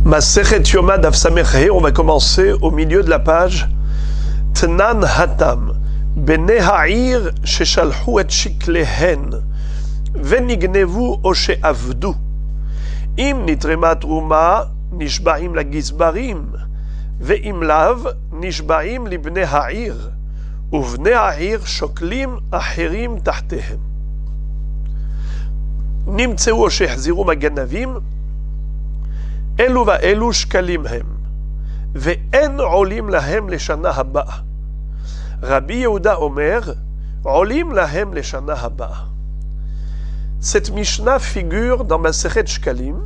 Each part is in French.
Masechet Yoma Daf Samech He, on va commencer au milieu de la page. Tnan Hatam, Bene Ha'ir Sheshalhu et Shiklehen, Venignevu Oshe Avdu, Im Nitremat Ruma, Nishbaim la Gizbarim, Ve'im Lav, Nishbaim Libne Ha'ir, Uvne Ha'ir Shoklim Aherim Tahtehem. Nimtseu Oshe Hziru Maganavim, אלו ואלו שקלים הם, ואין עולים להם לשנה הבאה. רבי יהודה אומר, עולים להם לשנה הבאה. Cette Mishnah figure dans Masechet Shkalim,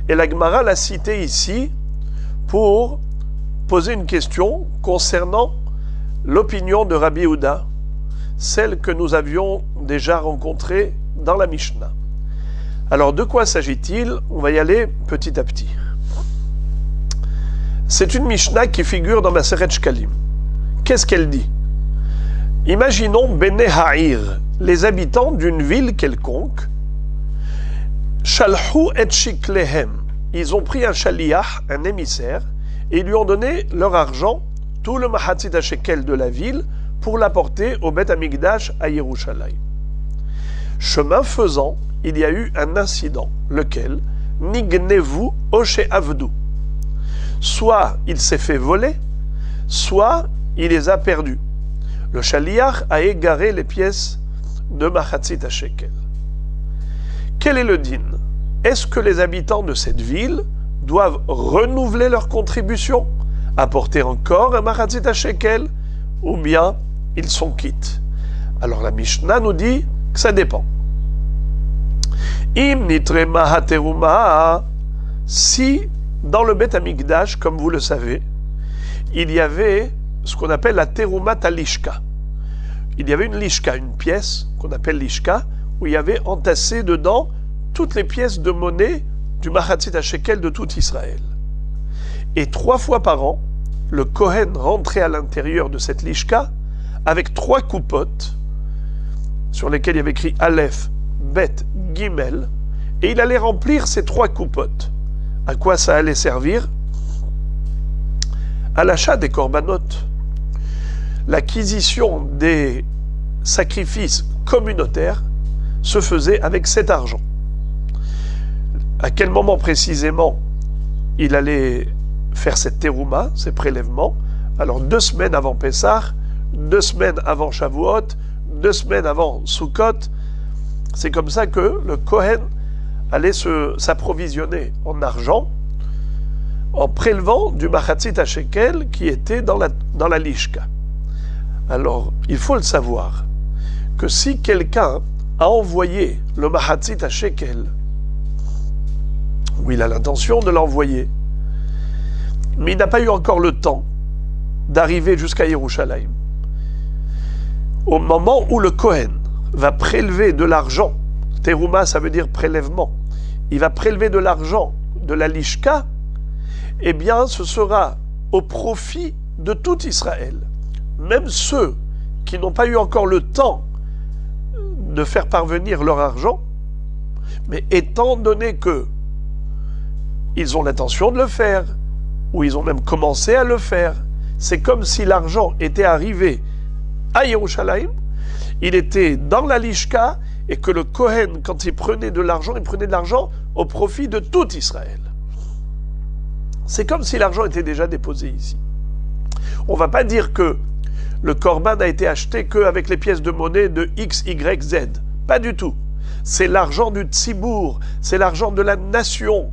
et la Gemara l'a citée ici pour poser une question concernant l'opinion de Rabbi Yehuda, celle que nous avions déjà rencontrée dans la Mishnah. Alors, de quoi s'agit-il? On va y aller petit à petit. C'est une Mishnah qui figure dans Masechet Shkalim. Qu'est-ce qu'elle dit? Imaginons Bene Ha'ir, les habitants d'une ville quelconque. Shalhu et Shiklehem. Ils ont pris un shaliach, un émissaire, et ils lui ont donné leur argent, tout le mahatzit shekel de la ville, pour l'apporter au Beth Amikdash à Yerushalayim. Chemin faisant, il y a eu un incident, lequel Nignevu Oshe Avdu. Soit il s'est fait voler, soit il les a perdus. Le shaliach a égaré les pièces de Machatzit HaShekel. Quel est le din? Est-ce que les habitants de cette ville doivent renouveler leur contribution, apporter encore un Machatzit HaShekel, ou bien ils sont quittes? Alors la Mishnah nous dit que ça dépend. Im nitrema hateruma, si dans le Beth Amikdash, comme vous le savez, il y avait ce qu'on appelle la teruma talishka. Il y avait une lishka, une pièce qu'on appelle lishka, où il y avait entassé dedans toutes les pièces de monnaie du Machatzit HaShekel de tout Israël. Et 3 fois par an, le Kohen rentrait à l'intérieur de cette lishka avec 3 coupottes sur lesquelles il y avait écrit Aleph, Bet, Gimel, et il allait remplir ces 3 coupottes. À quoi ça allait servir? À l'achat des corbanotes. L'acquisition des sacrifices communautaires se faisait avec cet argent. À quel moment précisément il allait faire cette terouma, ces prélèvements? Alors 2 semaines avant Pessah, 2 semaines avant Shavuot, 2 semaines avant Sukkot. C'est comme ça que le Kohen allait s'approvisionner en argent en prélevant du Machatzit HaShekel qui était dans la lishka. Alors, il faut le savoir que si quelqu'un a envoyé le Machatzit HaShekel, ou il a l'intention de l'envoyer, mais il n'a pas eu encore le temps d'arriver jusqu'à Yerushalayim, au moment où le Kohen va prélever de l'argent, terouma ça veut dire prélèvement, il va prélever de l'argent de la lishka, eh bien ce sera au profit de tout Israël. Même ceux qui n'ont pas eu encore le temps de faire parvenir leur argent, mais étant donné que ils ont l'intention de le faire, ou ils ont même commencé à le faire, c'est comme si l'argent était arrivé à Yerushalayim, il était dans la lishka, et que le Kohen, quand il prenait de l'argent au profit de tout Israël. C'est comme si l'argent était déjà déposé ici. On ne va pas dire que le korban a été acheté qu'avec les pièces de monnaie de X, Y, Z. Pas du tout. C'est l'argent du tzibour, c'est l'argent de la nation.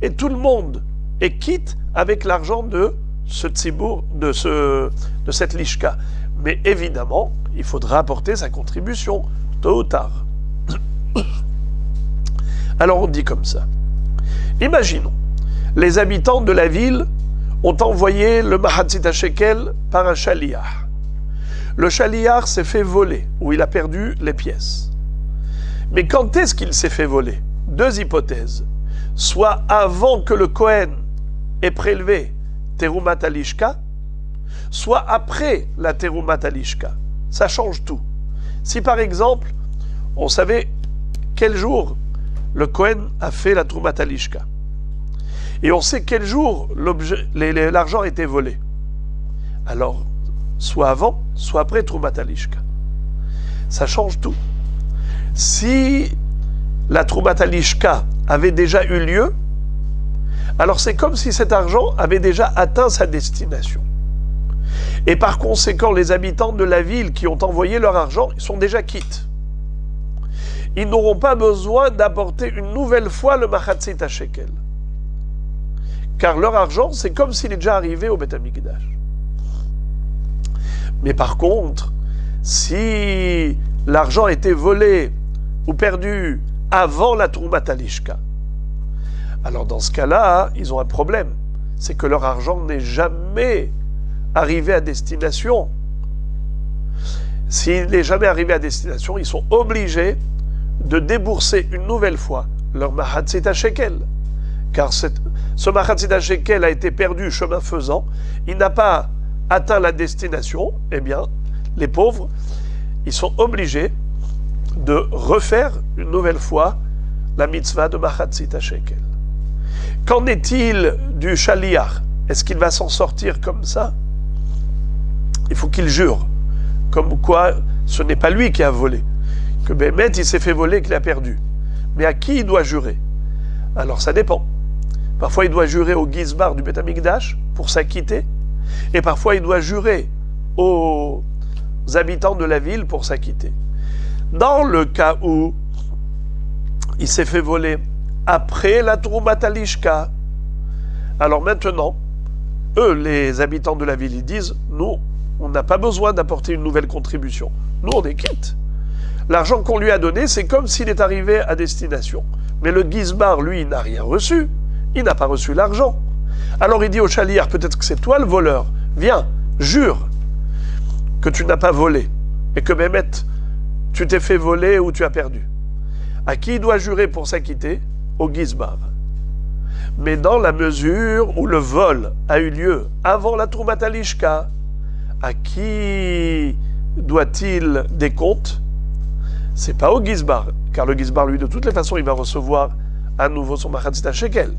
Et tout le monde est quitte avec l'argent de ce tzibour, de cette lishka. Mais évidemment, il faudra apporter sa contribution, tôt ou tard. Alors on dit comme ça. Imaginons, les habitants de la ville ont envoyé le Machatzit HaShekel par un shaliach. Le shaliach s'est fait voler, ou il a perdu les pièces. Mais quand est-ce qu'il s'est fait voler? 2 hypothèses. Soit avant que le Kohen ait prélevé Terumat Alishka, soit après la Terumat Alishka. Ça change tout. Si par exemple, on savait quel jour le Kohen a fait la Troumat Alishka, Et on sait quel jour l'argent a été volé. Alors, soit avant, soit après Troumat Alishka. Ça change tout. Si la Troumat Alishka avait déjà eu lieu, alors c'est comme si cet argent avait déjà atteint sa destination. Et par conséquent, les habitants de la ville qui ont envoyé leur argent, ils sont déjà quittes. Ils n'auront pas besoin d'apporter une nouvelle fois le Machatzit HaShekel. Car leur argent, c'est comme s'il est déjà arrivé au Beth Amikdash. Mais par contre, si l'argent a été volé ou perdu avant la Troumat Alishka, alors dans ce cas-là, ils ont un problème. C'est que leur argent n'est jamais arrivé à destination. S'il n'est jamais arrivé à destination, ils sont obligés de débourser une nouvelle fois leur Machatzit HaShekel. Car ce Machatzit HaShekel a été perdu chemin faisant, il n'a pas atteint la destination, eh bien, les pauvres, ils sont obligés de refaire une nouvelle fois la mitzvah de Machatzit HaShekel. Qu'en est-il du Shaliach? Est-ce qu'il va s'en sortir comme ça? Il faut qu'il jure, comme quoi ce n'est pas lui qui a volé, que Bémet il s'est fait voler, qu'il a perdu. Mais à qui il doit jurer? Alors ça dépend. Parfois il doit jurer au Gizbar du Beth Amikdash pour s'acquitter, et parfois il doit jurer aux habitants de la ville pour s'acquitter. Dans le cas où il s'est fait voler après la Troumat Alishka, alors maintenant, eux, les habitants de la ville, ils disent, nous, on n'a pas besoin d'apporter une nouvelle contribution. Nous, on est quitte. L'argent qu'on lui a donné, c'est comme s'il est arrivé à destination. Mais le Gizbar, lui, il n'a rien reçu. Il n'a pas reçu l'argent. Alors il dit au Shaliach, peut-être que c'est toi le voleur. Viens, jure que tu n'as pas volé. Et que Bémet, tu t'es fait voler ou tu as perdu. À qui il doit jurer pour s'acquitter? Au Gizbar. Mais dans la mesure où le vol a eu lieu avant la Troumat Alishka, à qui doit-il des comptes? C'est pas au Gizbar, car le Gizbar, lui, de toutes les façons, il va recevoir à nouveau son Machatzit HaShekel.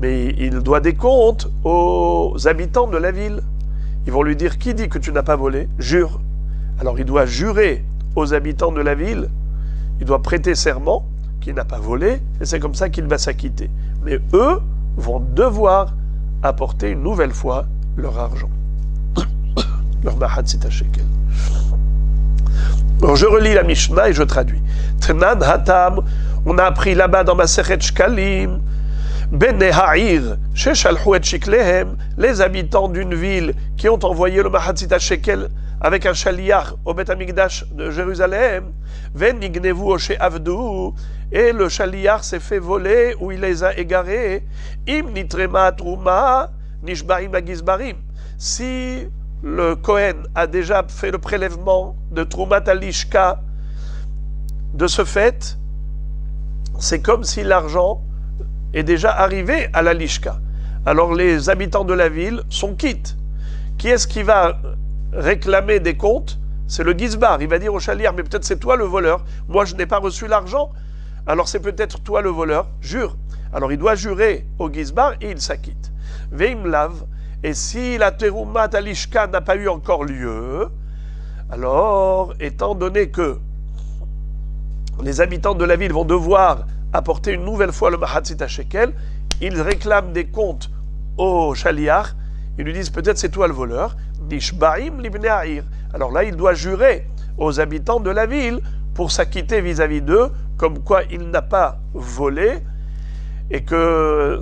Mais il doit des comptes aux habitants de la ville. Ils vont lui dire, qui dit que tu n'as pas volé? Jure. Alors il doit jurer aux habitants de la ville, il doit prêter serment qu'il n'a pas volé, et c'est comme ça qu'il va s'acquitter. Mais eux vont devoir apporter une nouvelle fois leur argent, leur Machatzit HaShekel. Alors je relis la Mishnah et je traduis. Tnan Hatam, on a appris là-bas dans Masechet Shkalim, Bnei Ha'ir, Sheshalhu et Shiklehem, les habitants d'une ville qui ont envoyé le Machatzit HaShekel avec un shaliach au Beth Amikdash de Jérusalem, Venignevu Oshe Avdu, et le shaliach s'est fait voler ou il les a égarés, Im Nitrema Truma, Nishbarim Agizbarim. Si le Kohen a déjà fait le prélèvement de Troumat Alishka, de ce fait, c'est comme si l'argent est déjà arrivé à la Lishka. Alors les habitants de la ville sont quittes. Qui est-ce qui va réclamer des comptes? C'est le Gizbar. Il va dire au Shaliach, mais peut-être c'est toi le voleur. Moi, je n'ai pas reçu l'argent. Alors c'est peut-être toi le voleur. Jure. Alors il doit jurer au Gizbar et il s'acquitte. Veimlav. Et si la Teroumat Alishka n'a pas eu encore lieu, alors, étant donné que les habitants de la ville vont devoir apporter une nouvelle fois le Machatzit HaShekel, ils réclament des comptes au Shaliach. Ils lui disent, peut-être c'est toi le voleur. Nishbarim libnei ha'ir. Alors là, il doit jurer aux habitants de la ville pour s'acquitter vis-à-vis d'eux, comme quoi il n'a pas volé, et que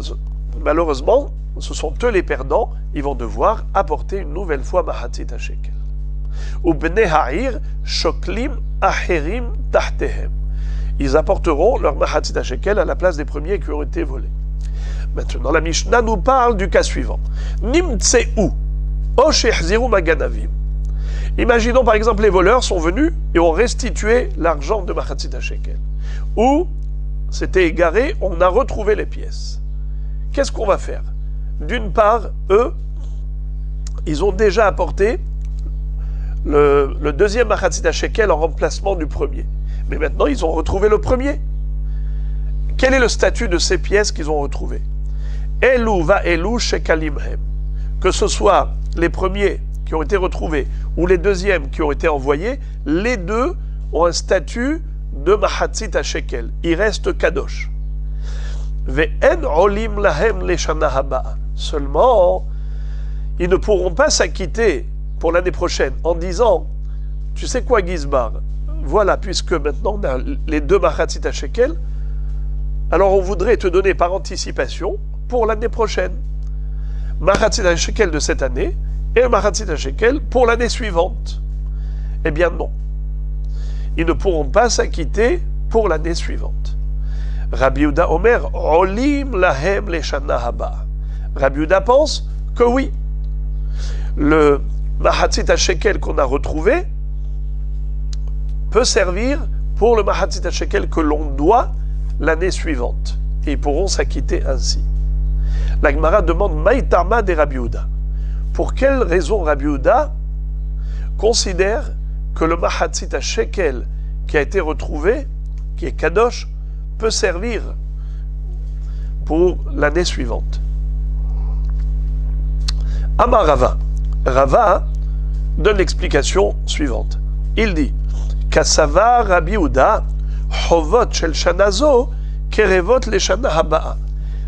malheureusement, ce sont eux les perdants, ils vont devoir apporter une nouvelle fois Machatzit HaShekel. Ou bnei ha'ir shoklim acherim tahtehem. Ils apporteront leur Machatzit HaShekel à la place des premiers qui ont été volés. Maintenant, la Mishnah nous parle du cas suivant. Nimtseu, o shehziru maganavim. Imaginons par exemple les voleurs sont venus et ont restitué l'argent de Machatzit HaShekel. Ou, c'était égaré, on a retrouvé les pièces. Qu'est-ce qu'on va faire? D'une part, eux, ils ont déjà apporté le deuxième Machatzit HaShekel en remplacement du premier. Mais maintenant, ils ont retrouvé le premier. Quel est le statut de ces pièces qu'ils ont retrouvées? Elu va elu shekalimhem. Que ce soit les premiers qui ont été retrouvés ou les deuxièmes qui ont été envoyés, les deux ont un statut de mahatzit à shekel. Il reste kadosh. Ve'en olim lahem leshana haba. Seulement, ils ne pourront pas s'acquitter pour l'année prochaine en disant, tu sais quoi Gizbar, voilà, puisque maintenant on a les deux mahatzit à shekel, alors on voudrait te donner par anticipation pour l'année prochaine. Mahatzit à shekel de cette année et le mahatzit à shekel pour l'année suivante. Eh bien non. Ils ne pourront pas s'acquitter pour l'année suivante. Rabbi Yehuda Omer, Olim lahem leshana haba. Rabbi Yehuda pense que oui. Le mahatzit à shekel qu'on a retrouvé peut servir pour le mahatzit à shekel que l'on doit l'année suivante. Et ils pourront s'acquitter ainsi. La Gemara demande Maïtama de Rabbi Yehuda. Pour quelle raison Rabbi Yehuda considère que le mahatzit à shekel qui a été retrouvé, qui est kadosh, peut servir pour l'année suivante? Amar Rava. Rava donne l'explication suivante. Il dit Kasava Rabbi Yehuda Chovot shel shanazo kerevot le shana haba'a.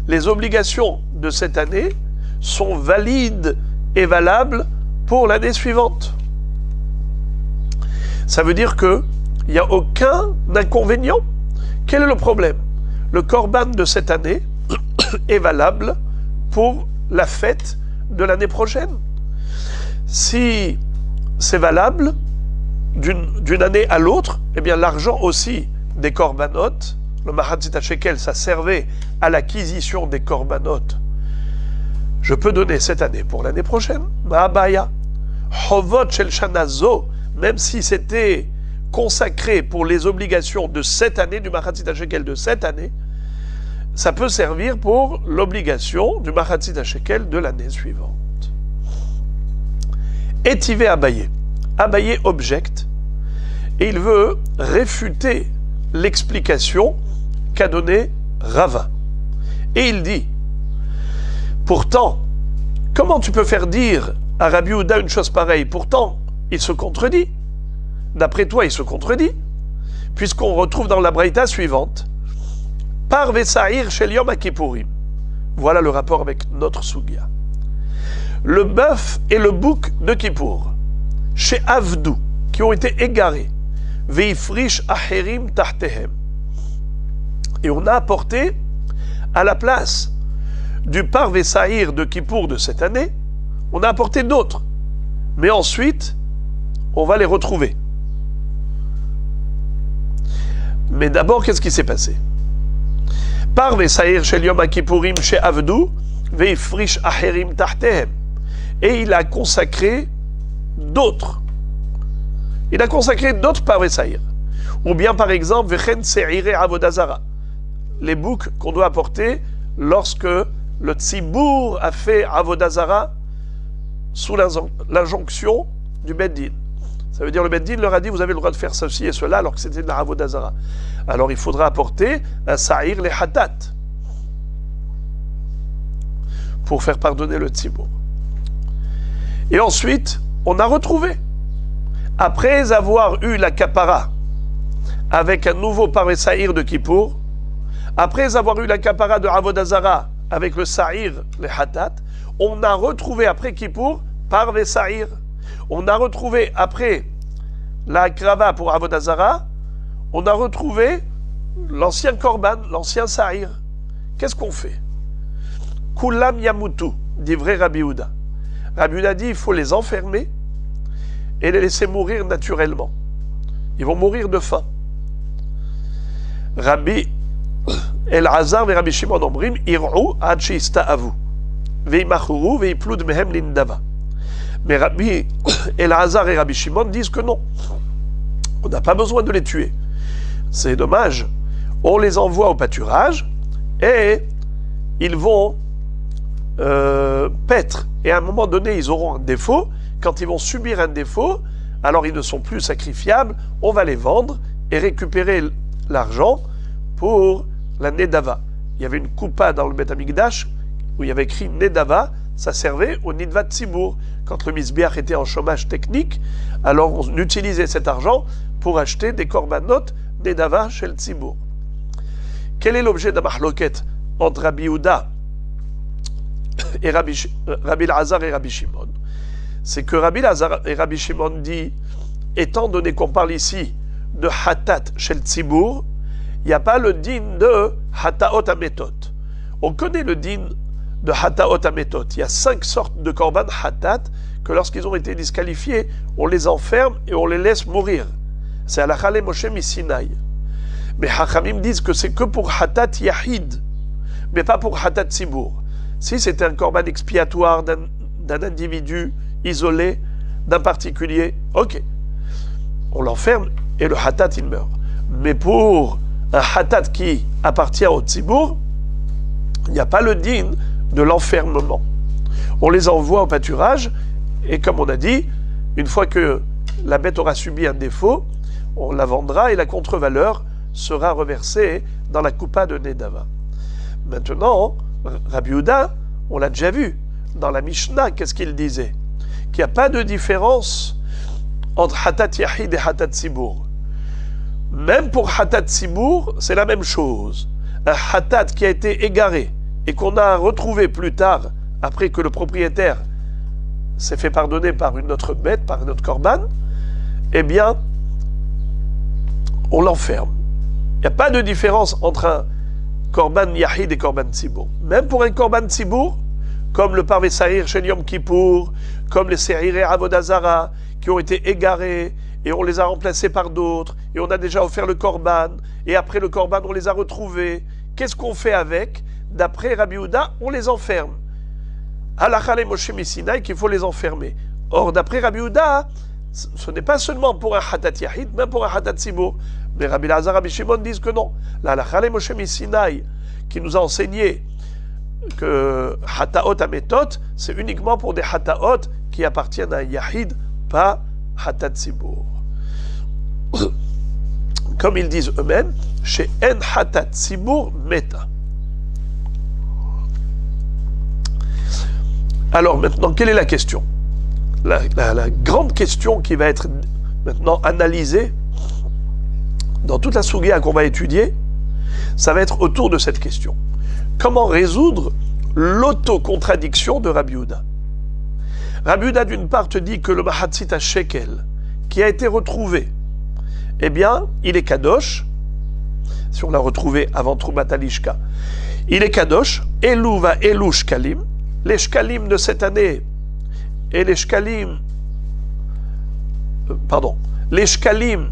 Les obligations de cette année sont valides et valables pour l'année suivante. Ça veut dire qu'il n'y a aucun inconvénient. Quel est le problème? Le korban de cette année est valable pour la fête de l'année prochaine. Si c'est valable d'une année à l'autre, eh bien l'argent aussi des korbanot, le mahatzit à shekel, ça servait à l'acquisition des korbanot. Je peux donner cette année pour l'année prochaine. Ma'abaya. Chovot shel shanazo, même si c'était consacré pour les obligations de cette année, du mahatzit à shekel de cette année, ça peut servir pour l'obligation du mahatzit à shekel de l'année suivante. Étivé Abaye. Abaye objecte et il veut réfuter l'explication qu'a donnée Rava. Et il dit, pourtant, comment tu peux faire dire à Rabbi Yehuda une chose pareille? Pourtant, il se contredit. D'après toi, il se contredit, puisqu'on retrouve dans la braïta suivante, par Vesaïr shel Yom HaKippourim. Voilà le rapport avec notre Sugya. Le bœuf et le bouc de Kippour, chez Avdou, qui ont été égarés, Veifrish Acherim Tartehem. Et on a apporté à la place du Parvé Saïr de Kippour de cette année, on a apporté d'autres. Mais ensuite, on va les retrouver. Mais d'abord, qu'est-ce qui s'est passé? Parvé Saïr Shel Yom HaKippourim chez Avdou, Veifrish Acherim Tartehem. Et il a consacré d'autres. Il a consacré d'autres Parvé Saïr. Ou bien, par exemple, Vechen Se'ire Avodazara. Les boucs qu'on doit apporter lorsque le Tzibour a fait Avodazara sous l'injonction du Beddin. Ça veut dire le Beddin leur a dit vous avez le droit de faire ceci et cela alors que c'était de la Avodazara. Alors il faudra apporter un Sa'ir les Hatat pour faire pardonner le Tzibour. Et ensuite, on a retrouvé. Après avoir eu la Kapara avec un nouveau Parvé Saïr de Kippour, après avoir eu la Kapara de Avodazara avec le Sa'ir, les Hatat, on a retrouvé après Kippour Parvé Saïr. On a retrouvé après la Krava pour Avodazara, on a retrouvé l'ancien Korban, l'ancien Sa'ir. Qu'est-ce qu'on fait? Kulam Yamutu, dit vrai Rabbi Yehuda. Rabbi Yehuda dit il faut les enfermer et les laisser mourir naturellement. Ils vont mourir de faim. Rabbi El-Hazar et Rabbi Shimon Omrim ir'u ad sheista'avu ve'imachuru ve'iplud mehem lindava. Mais Rabbi El-Hazar et Rabbi Shimon disent que non. On n'a pas besoin de les tuer. C'est dommage. On les envoie au pâturage et ils vont paître. Et à un moment donné, ils auront un défaut. Quand ils vont subir un défaut, alors ils ne sont plus sacrifiables. On va les vendre et récupérer l'argent pour la Nedava. Il y avait une coupa dans le Beth Amikdash où il y avait écrit Nedava, ça servait au Nidvat Tzibour. Quand le Misbeach était en chômage technique, alors on utilisait cet argent pour acheter des korbanot Nedava chez le Tzibour. Quel est l'objet de la mahloket entre Rabbi Yehuda et Rabbi Elazar et Rabbi Shimon? C'est que Rabbi Elazar et Rabbi Shimon dit, étant donné qu'on parle ici de Hatat chez le Tzibour, il n'y a pas le din de Hataot Ametot. On connaît le din de Hataot Ametot. Il y a 5 sortes de korban Hatat que lorsqu'ils ont été disqualifiés, on les enferme et on les laisse mourir. C'est Halakha le Moshe Misinaï. Mais Hachamim disent que c'est que pour Hatat Yahid, mais pas pour Hatat Tzibour. Si c'était un korban expiatoire d'un individu isolé, d'un particulier, ok, on l'enferme et le Hatat il meurt. Mais pour un Hatat qui appartient au Tzibour, il n'y a pas le din de l'enfermement. On les envoie au pâturage et comme on a dit, une fois que la bête aura subi un défaut, on la vendra et la contre-valeur sera reversée dans la coupa de Nedava. Maintenant, Rabbi Yehuda, on l'a déjà vu dans la Mishnah, qu'est-ce qu'il disait? Qu'il n'y a pas de différence entre Hatat Yahid et Hatat Tzibour. Même pour Hatat Tzibour, c'est la même chose. Un Hatat qui a été égaré et qu'on a retrouvé plus tard, après que le propriétaire s'est fait pardonner par une autre bête, par une autre korban, eh bien, on l'enferme. Il n'y a pas de différence entre un korban Yahid et korban Tzibour. Même pour un korban Tzibour, comme le Parvé Sahir chez Yom Kippour, comme les Seiré Avodazara, qui ont été égarés, et on les a remplacés par d'autres, et on a déjà offert le korban, et après le korban, on les a retrouvés. Qu'est-ce qu'on fait avec? D'après Rabbi Yehuda, on les enferme. Halakha le Moshe Misinaï qu'il faut les enfermer. Or, d'après Rabbi Yehuda, ce n'est pas seulement pour un Hatat Yahid, même pour un Hatat Tzibour. Mais Rabbi Elazar et Rabbi Shimon disent que non. La Halakha le Moshe Misinaï, qui nous a enseigné que Hataot Ametot, c'est uniquement pour des Hataot qui appartiennent à un Yahid, pas Hatat Tzibour. Comme ils disent eux-mêmes, chez En Hatat Tzibour Meta. Alors maintenant, quelle est la question? La grande question qui va être maintenant analysée dans toute la Sougia qu'on va étudier, ça va être autour de cette question. Comment résoudre l'autocontradiction de Rabbi Yehuda? Rabbi Yehuda, d'une part, te dit que le Mahatzit Shekel, qui a été retrouvé, eh bien, il est Kadosh, si on l'a retrouvé avant Troumat Alishka, il est Kadosh, Elou va Elou Shkalim, les Shkalim de cette année, et les Shkalim, les Shkalim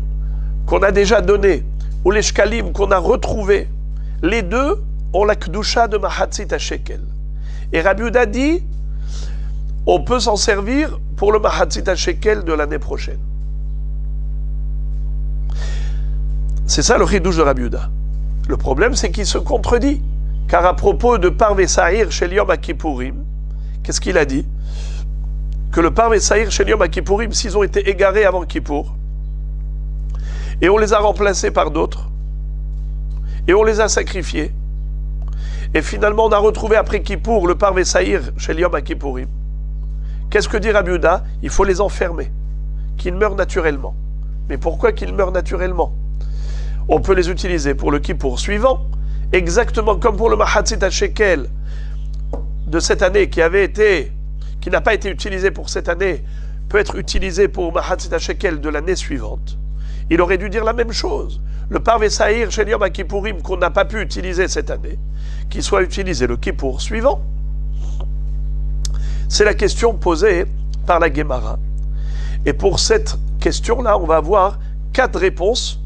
qu'on a déjà donnés, ou les Shkalim qu'on a retrouvés, les deux ont la Kedusha de Mahatzit Shekel. Et Rabbi Yehuda dit, on peut s'en servir pour le Mahatzit Shekel de l'année prochaine. C'est ça le chidouche de Rabbi Yehuda. Le problème, c'est qu'il se contredit. Car à propos de Parvé Sahir chez Yom HaKippourim, qu'est-ce qu'il a dit? Que le Parvé Sahir chez Yom HaKippourim, s'ils ont été égarés avant Kippour, et on les a remplacés par d'autres, et on les a sacrifiés, et finalement on a retrouvé après Kippour le Parvé Sahir chez Yom HaKippourim, qu'est-ce que dit Rabbi Yehuda? Il faut les enfermer, qu'ils meurent naturellement. Mais pourquoi qu'ils meurent naturellement? On peut les utiliser pour le Kippour suivant, exactement comme pour le Mahatzit Shekel de cette année qui n'a pas été utilisé pour cette année, peut être utilisé pour Mahatzit Shekel de l'année suivante. Il aurait dû dire la même chose. Le Parvé Sahir chez Yom HaKippourim qu'on n'a pas pu utiliser cette année, qu'il soit utilisé le Kippour suivant. C'est la question posée par la Gemara. Et pour cette question-là, on va avoir 4 réponses.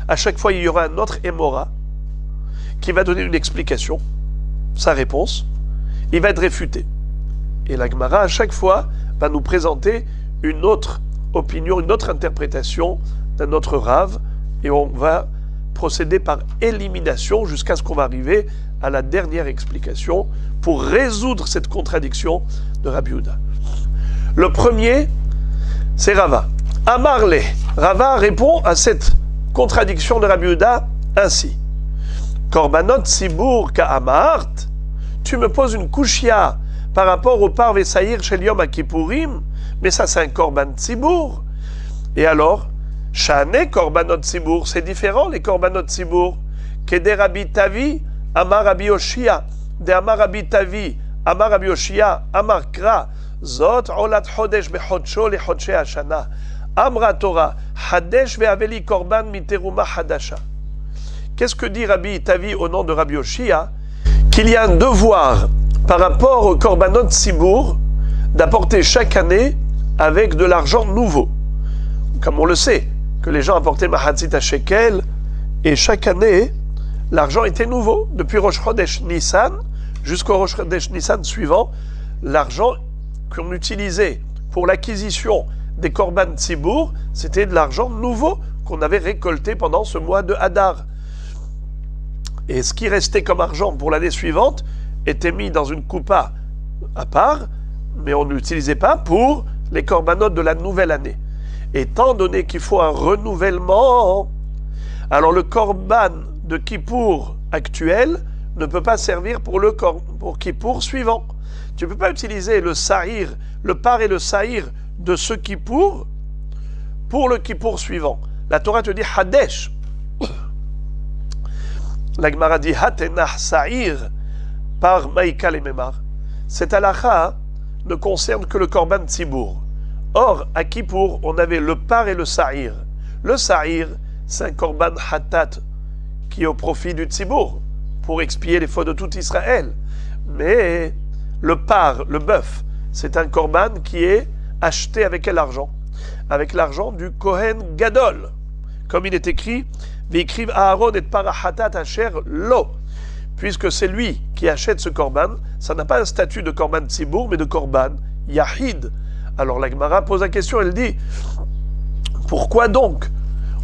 À chaque fois, il y aura un autre Émora qui va donner une explication, sa réponse. Il va être réfuté. Et la Gemara, à chaque fois, va nous présenter une autre opinion, une autre interprétation d'un autre Rav. Et on va procéder par élimination jusqu'à ce qu'on va arriver à la dernière explication pour résoudre cette contradiction de Rabbi Yehuda. Le premier, c'est Rava. Amarle. Rava répond à cette contradiction de Rabbi Yehuda ainsi. Korbanot Tzibour Ka'amart, tu me poses une kushia par rapport au parve saïr shel Yom HaKippurim, mais ça c'est un korban tzibour. Et alors, shane korbanot tzibour, c'est différent les korbanot tzibour. Kede Rabbi Tavi, Amar Rabbi Yoshia, de Amar Rabbi Tavi, Amar Rabbi Yoshia, Amar Kra, Zot olat chodesh bechodsho lechodshe hashana. Amra Torah, Hadesh ve'aveli korban miteruma hadasha. Qu'est-ce que dit Rabbi Tavi au nom de Rabbi Yoshia? Qu'il y a un devoir par rapport au korbanot tzibour d'apporter chaque année avec de l'argent nouveau. Comme on le sait, que les gens apportaient mahatzit à shekel, et chaque année, l'argent était nouveau. Depuis Rosh Chodesh Nissan jusqu'au Rosh Chodesh Nissan suivant, l'argent qu'on utilisait pour l'acquisition des korban tzibour, c'était de l'argent nouveau qu'on avait récolté pendant ce mois de Hadar. Et ce qui restait comme argent pour l'année suivante était mis dans une coupa à part, mais on n'utilisait pas pour les korbanot de la nouvelle année. Étant donné qu'il faut un renouvellement, alors le korban de Kippour actuel ne peut pas servir pour Kippour suivant. Tu ne peux pas utiliser le sahir, le par et le sahir de ce Kippour pour le Kippour suivant. La Torah te dit Hadesh. La Gemara dit Hatenah sahir par Maïka et Memar. Cette halakha ne concerne que le korban tzibour. Or, à Kippour, on avait le par et le sahir. Le sahir, c'est un korban hatat qui est au profit du tzibour pour expier les fautes de tout Israël. Mais le par, le bœuf, c'est un korban qui est acheté avec quel argent? Avec l'argent du Kohen Gadol. Comme il est écrit, V'écrive Aaron et parahatat asher lo. Puisque c'est lui qui achète ce korban, ça n'a pas un statut de korban tzibour, mais de korban yahid. Alors la Gemara pose la question, elle dit, pourquoi donc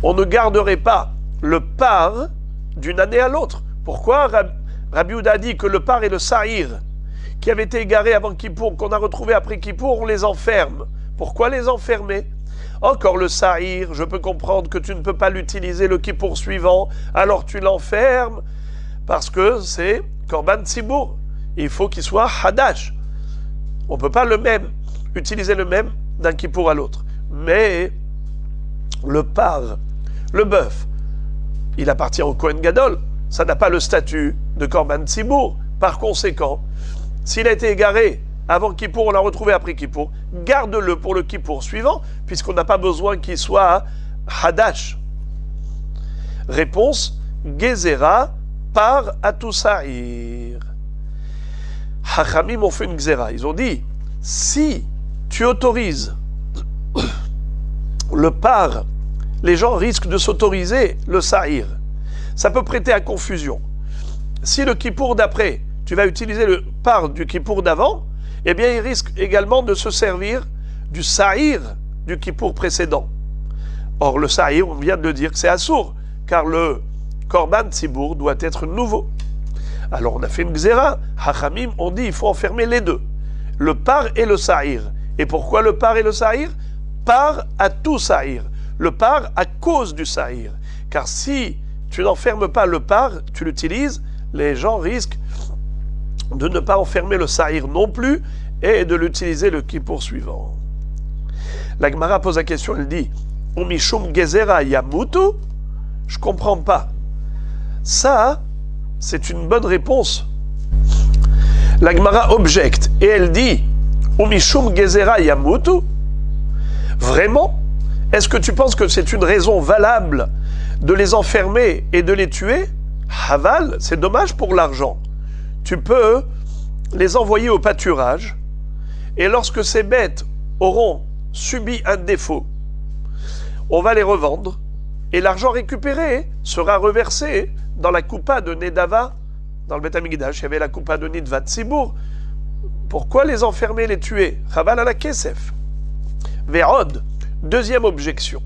on ne garderait pas le par d'une année à l'autre? Pourquoi Rabbi Yehuda a dit que le par et le sahir, qui avaient été égarés avant Kippour, qu'on a retrouvé après Kippour, on les enferme? Pourquoi les enfermer? Encore le sahir, je peux comprendre que tu ne peux pas l'utiliser le Kippour suivant, alors tu l'enfermes, parce que c'est korban tzibour. Il faut qu'il soit hadash. On ne peut pas utiliser le même d'un Kippour à l'autre. Mais le par, le bœuf, il appartient au Kohen Gadol. Ça n'a pas le statut de korban tzibour. Par conséquent, s'il a été égaré avant Kippour, on l'a retrouvé après Kippour, garde-le pour le Kippour suivant, puisqu'on n'a pas besoin qu'il soit hadash. Réponse, Gezerah par Atusahir. Hachamim ont fait une Gezerah. Ils ont dit, si tu autorises le par, les gens risquent de s'autoriser le sahir. Ça peut prêter à confusion. Si le Kippour d'après, tu vas utiliser le par du Kippour d'avant, eh bien, il risque également de se servir du sahir du Kippour précédent. Or, le sahir, on vient de le dire que c'est assour, car le korban tzibour doit être nouveau. Alors, on a fait une Gezerah. Hachamim, on dit il faut enfermer les deux, le par et le sahir. Et pourquoi le par et le sahir? Par à tout sahir. Le par à cause du sahir. Car si tu n'enfermes pas le par, tu l'utilises, les gens risquent de ne pas enfermer le sahir non plus et de l'utiliser le Kippour suivant. La Gemara pose la question, elle dit Umishum gezera yamutu? Je ne comprends pas. Ça, c'est une bonne réponse. La Gemara objecte et elle dit Umishum gezera yamutu? Vraiment? Est-ce que tu penses que c'est une raison valable de les enfermer et de les tuer? Haval, c'est dommage pour l'argent. Tu peux les envoyer au pâturage et lorsque ces bêtes auront subi un défaut, on va les revendre et l'argent récupéré sera reversé dans la coupa de Nedava. Dans le Beth Amikdash, il y avait la coupa de Nidvat Tzibour. Pourquoi les enfermer et les tuer? Chaval à la Kesef. Vérod, deuxième objection.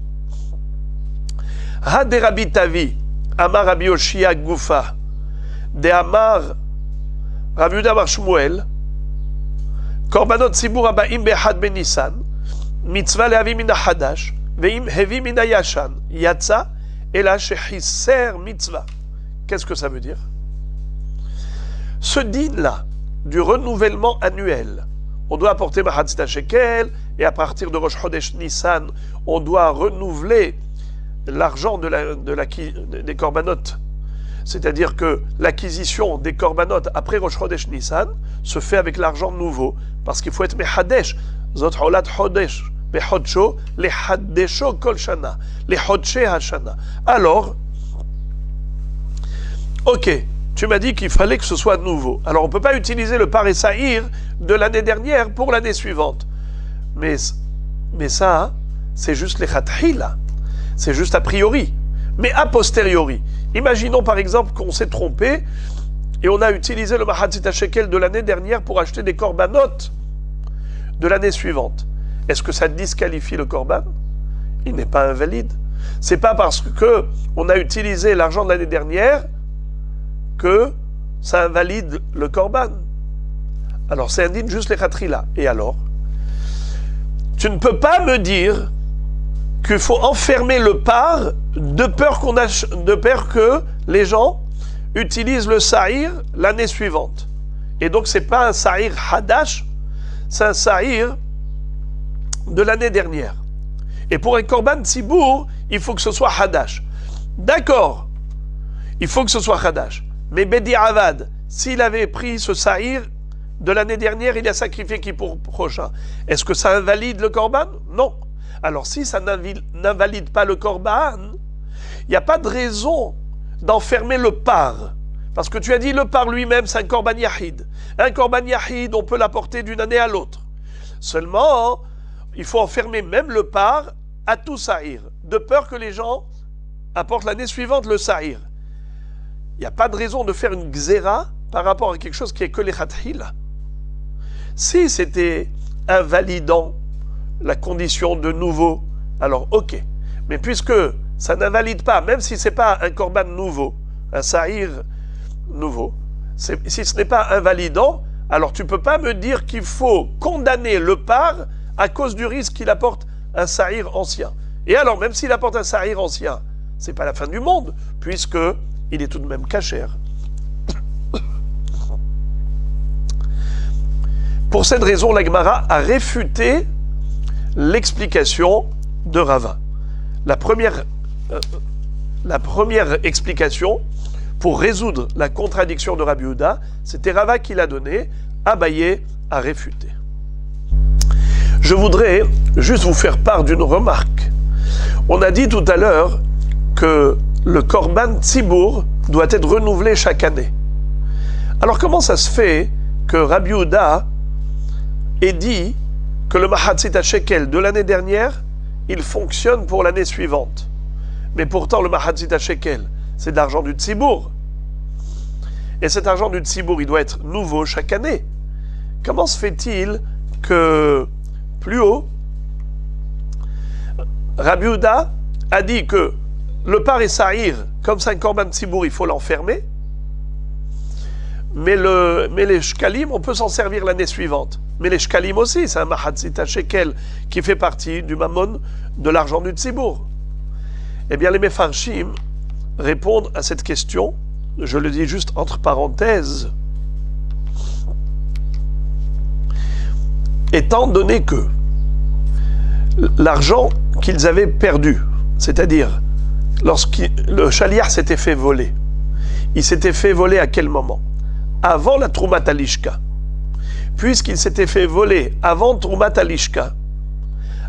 Ha de Rabbi Tavi, Amar Rabbi Yoshia Gufa, de Amar Rabbi Yehuda Bar Shmuel, Korbanot Tzibour Aba'im Behad Ben Nissan, Mitzvah Lehavi Mina Hadash, Ve'im Hevi Mina Yashan, Yatsa, Ela Shechiser Mitzvah. Qu'est-ce que ça veut dire? Ce din-là, du renouvellement annuel. On doit apporter Mahatzit Shekel, et à partir de Rosh Chodesh Nissan, on doit renouveler l'argent des corbanotes. C'est-à-dire que l'acquisition des corbanotes après Rosh Chodesh Nissan se fait avec l'argent nouveau, parce qu'il faut être Mehadesh. Zot Holat Chodesh, Mehodcho, les Haddesho Kol Shana, les Hodche Hashana. Alors, ok, tu m'as dit qu'il fallait que ce soit nouveau. Alors on ne peut pas utiliser le Paré Sahir de l'année dernière pour l'année suivante. Mais ça, c'est juste les Khathila. C'est juste a priori. Mais a posteriori. Imaginons par exemple qu'on s'est trompé et on a utilisé le Mahatzit Shekel de l'année dernière pour acheter des corbanotes de l'année suivante. Est-ce que ça disqualifie le corban? Il n'est pas invalide. C'est pas parce que on a utilisé l'argent de l'année dernière que ça invalide le corban. Alors c'est indigne juste les khatrila. Et alors, tu ne peux pas me dire qu'il faut enfermer le par de peur que les gens utilisent le sahir l'année suivante. Et donc c'est pas un sahir hadash, c'est un sahir de l'année dernière. Et pour un korban tzibour, il faut que ce soit hadash. D'accord, il faut que ce soit hadash. Mais Bedi Avad, s'il avait pris ce sahir de l'année dernière, il a sacrifié qui pour prochain. Est-ce que ça invalide le korban? Non. Alors si ça n'invalide pas le korban, il n'y a pas de raison d'enfermer le par. Parce que tu as dit le par lui-même, c'est un korban yahid. Un korban yahid, on peut l'apporter d'une année à l'autre. Seulement, il faut enfermer même le par à tout sahir, de peur que les gens apportent l'année suivante le sahir. Il n'y a pas de raison de faire une gzera par rapport à quelque chose qui est que les khathila. Si c'était invalidant la condition de nouveau, alors ok. Mais puisque ça n'invalide pas, même si ce n'est pas un korban nouveau, un sahir nouveau, si ce n'est pas invalidant, alors tu ne peux pas me dire qu'il faut condamner le par à cause du risque qu'il apporte un sahir ancien. Et alors, même s'il apporte un sahir ancien, ce n'est pas la fin du monde, puisque il est tout de même cachère. Pour cette raison, la Gemara a réfuté l'explication de Rava. La première explication, pour résoudre la contradiction de Rabbi Yehuda, c'était Rava qui l'a donnée, Abaye a réfuté. Je voudrais juste vous faire part d'une remarque. On a dit tout à l'heure que le korban tzibour doit être renouvelé chaque année. Alors comment ça se fait que Rabbi Yehuda ait dit que le Mahatzit Shekel de l'année dernière, il fonctionne pour l'année suivante? Mais pourtant le Mahatzit Shekel, c'est de l'argent du tzibour. Et cet argent du tzibour, il doit être nouveau chaque année. Comment se fait-il que plus haut, Rabbi Yehuda a dit que le par et sahir, comme c'est un korban tzibour, il faut l'enfermer, mais les shkalim, on peut s'en servir l'année suivante. Mais les shkalim aussi, c'est un mahatzit shekel qui fait partie du mammon, de l'argent du tzibour. Eh bien, les mefarshim répondent à cette question, je le dis juste entre parenthèses, étant donné que l'argent qu'ils avaient perdu, c'est-à-dire lorsque le shaliach s'était fait voler, il s'était fait voler à quel moment? Avant la Troumat Alishka. Puisqu'il s'était fait voler avant Troumat Alishka,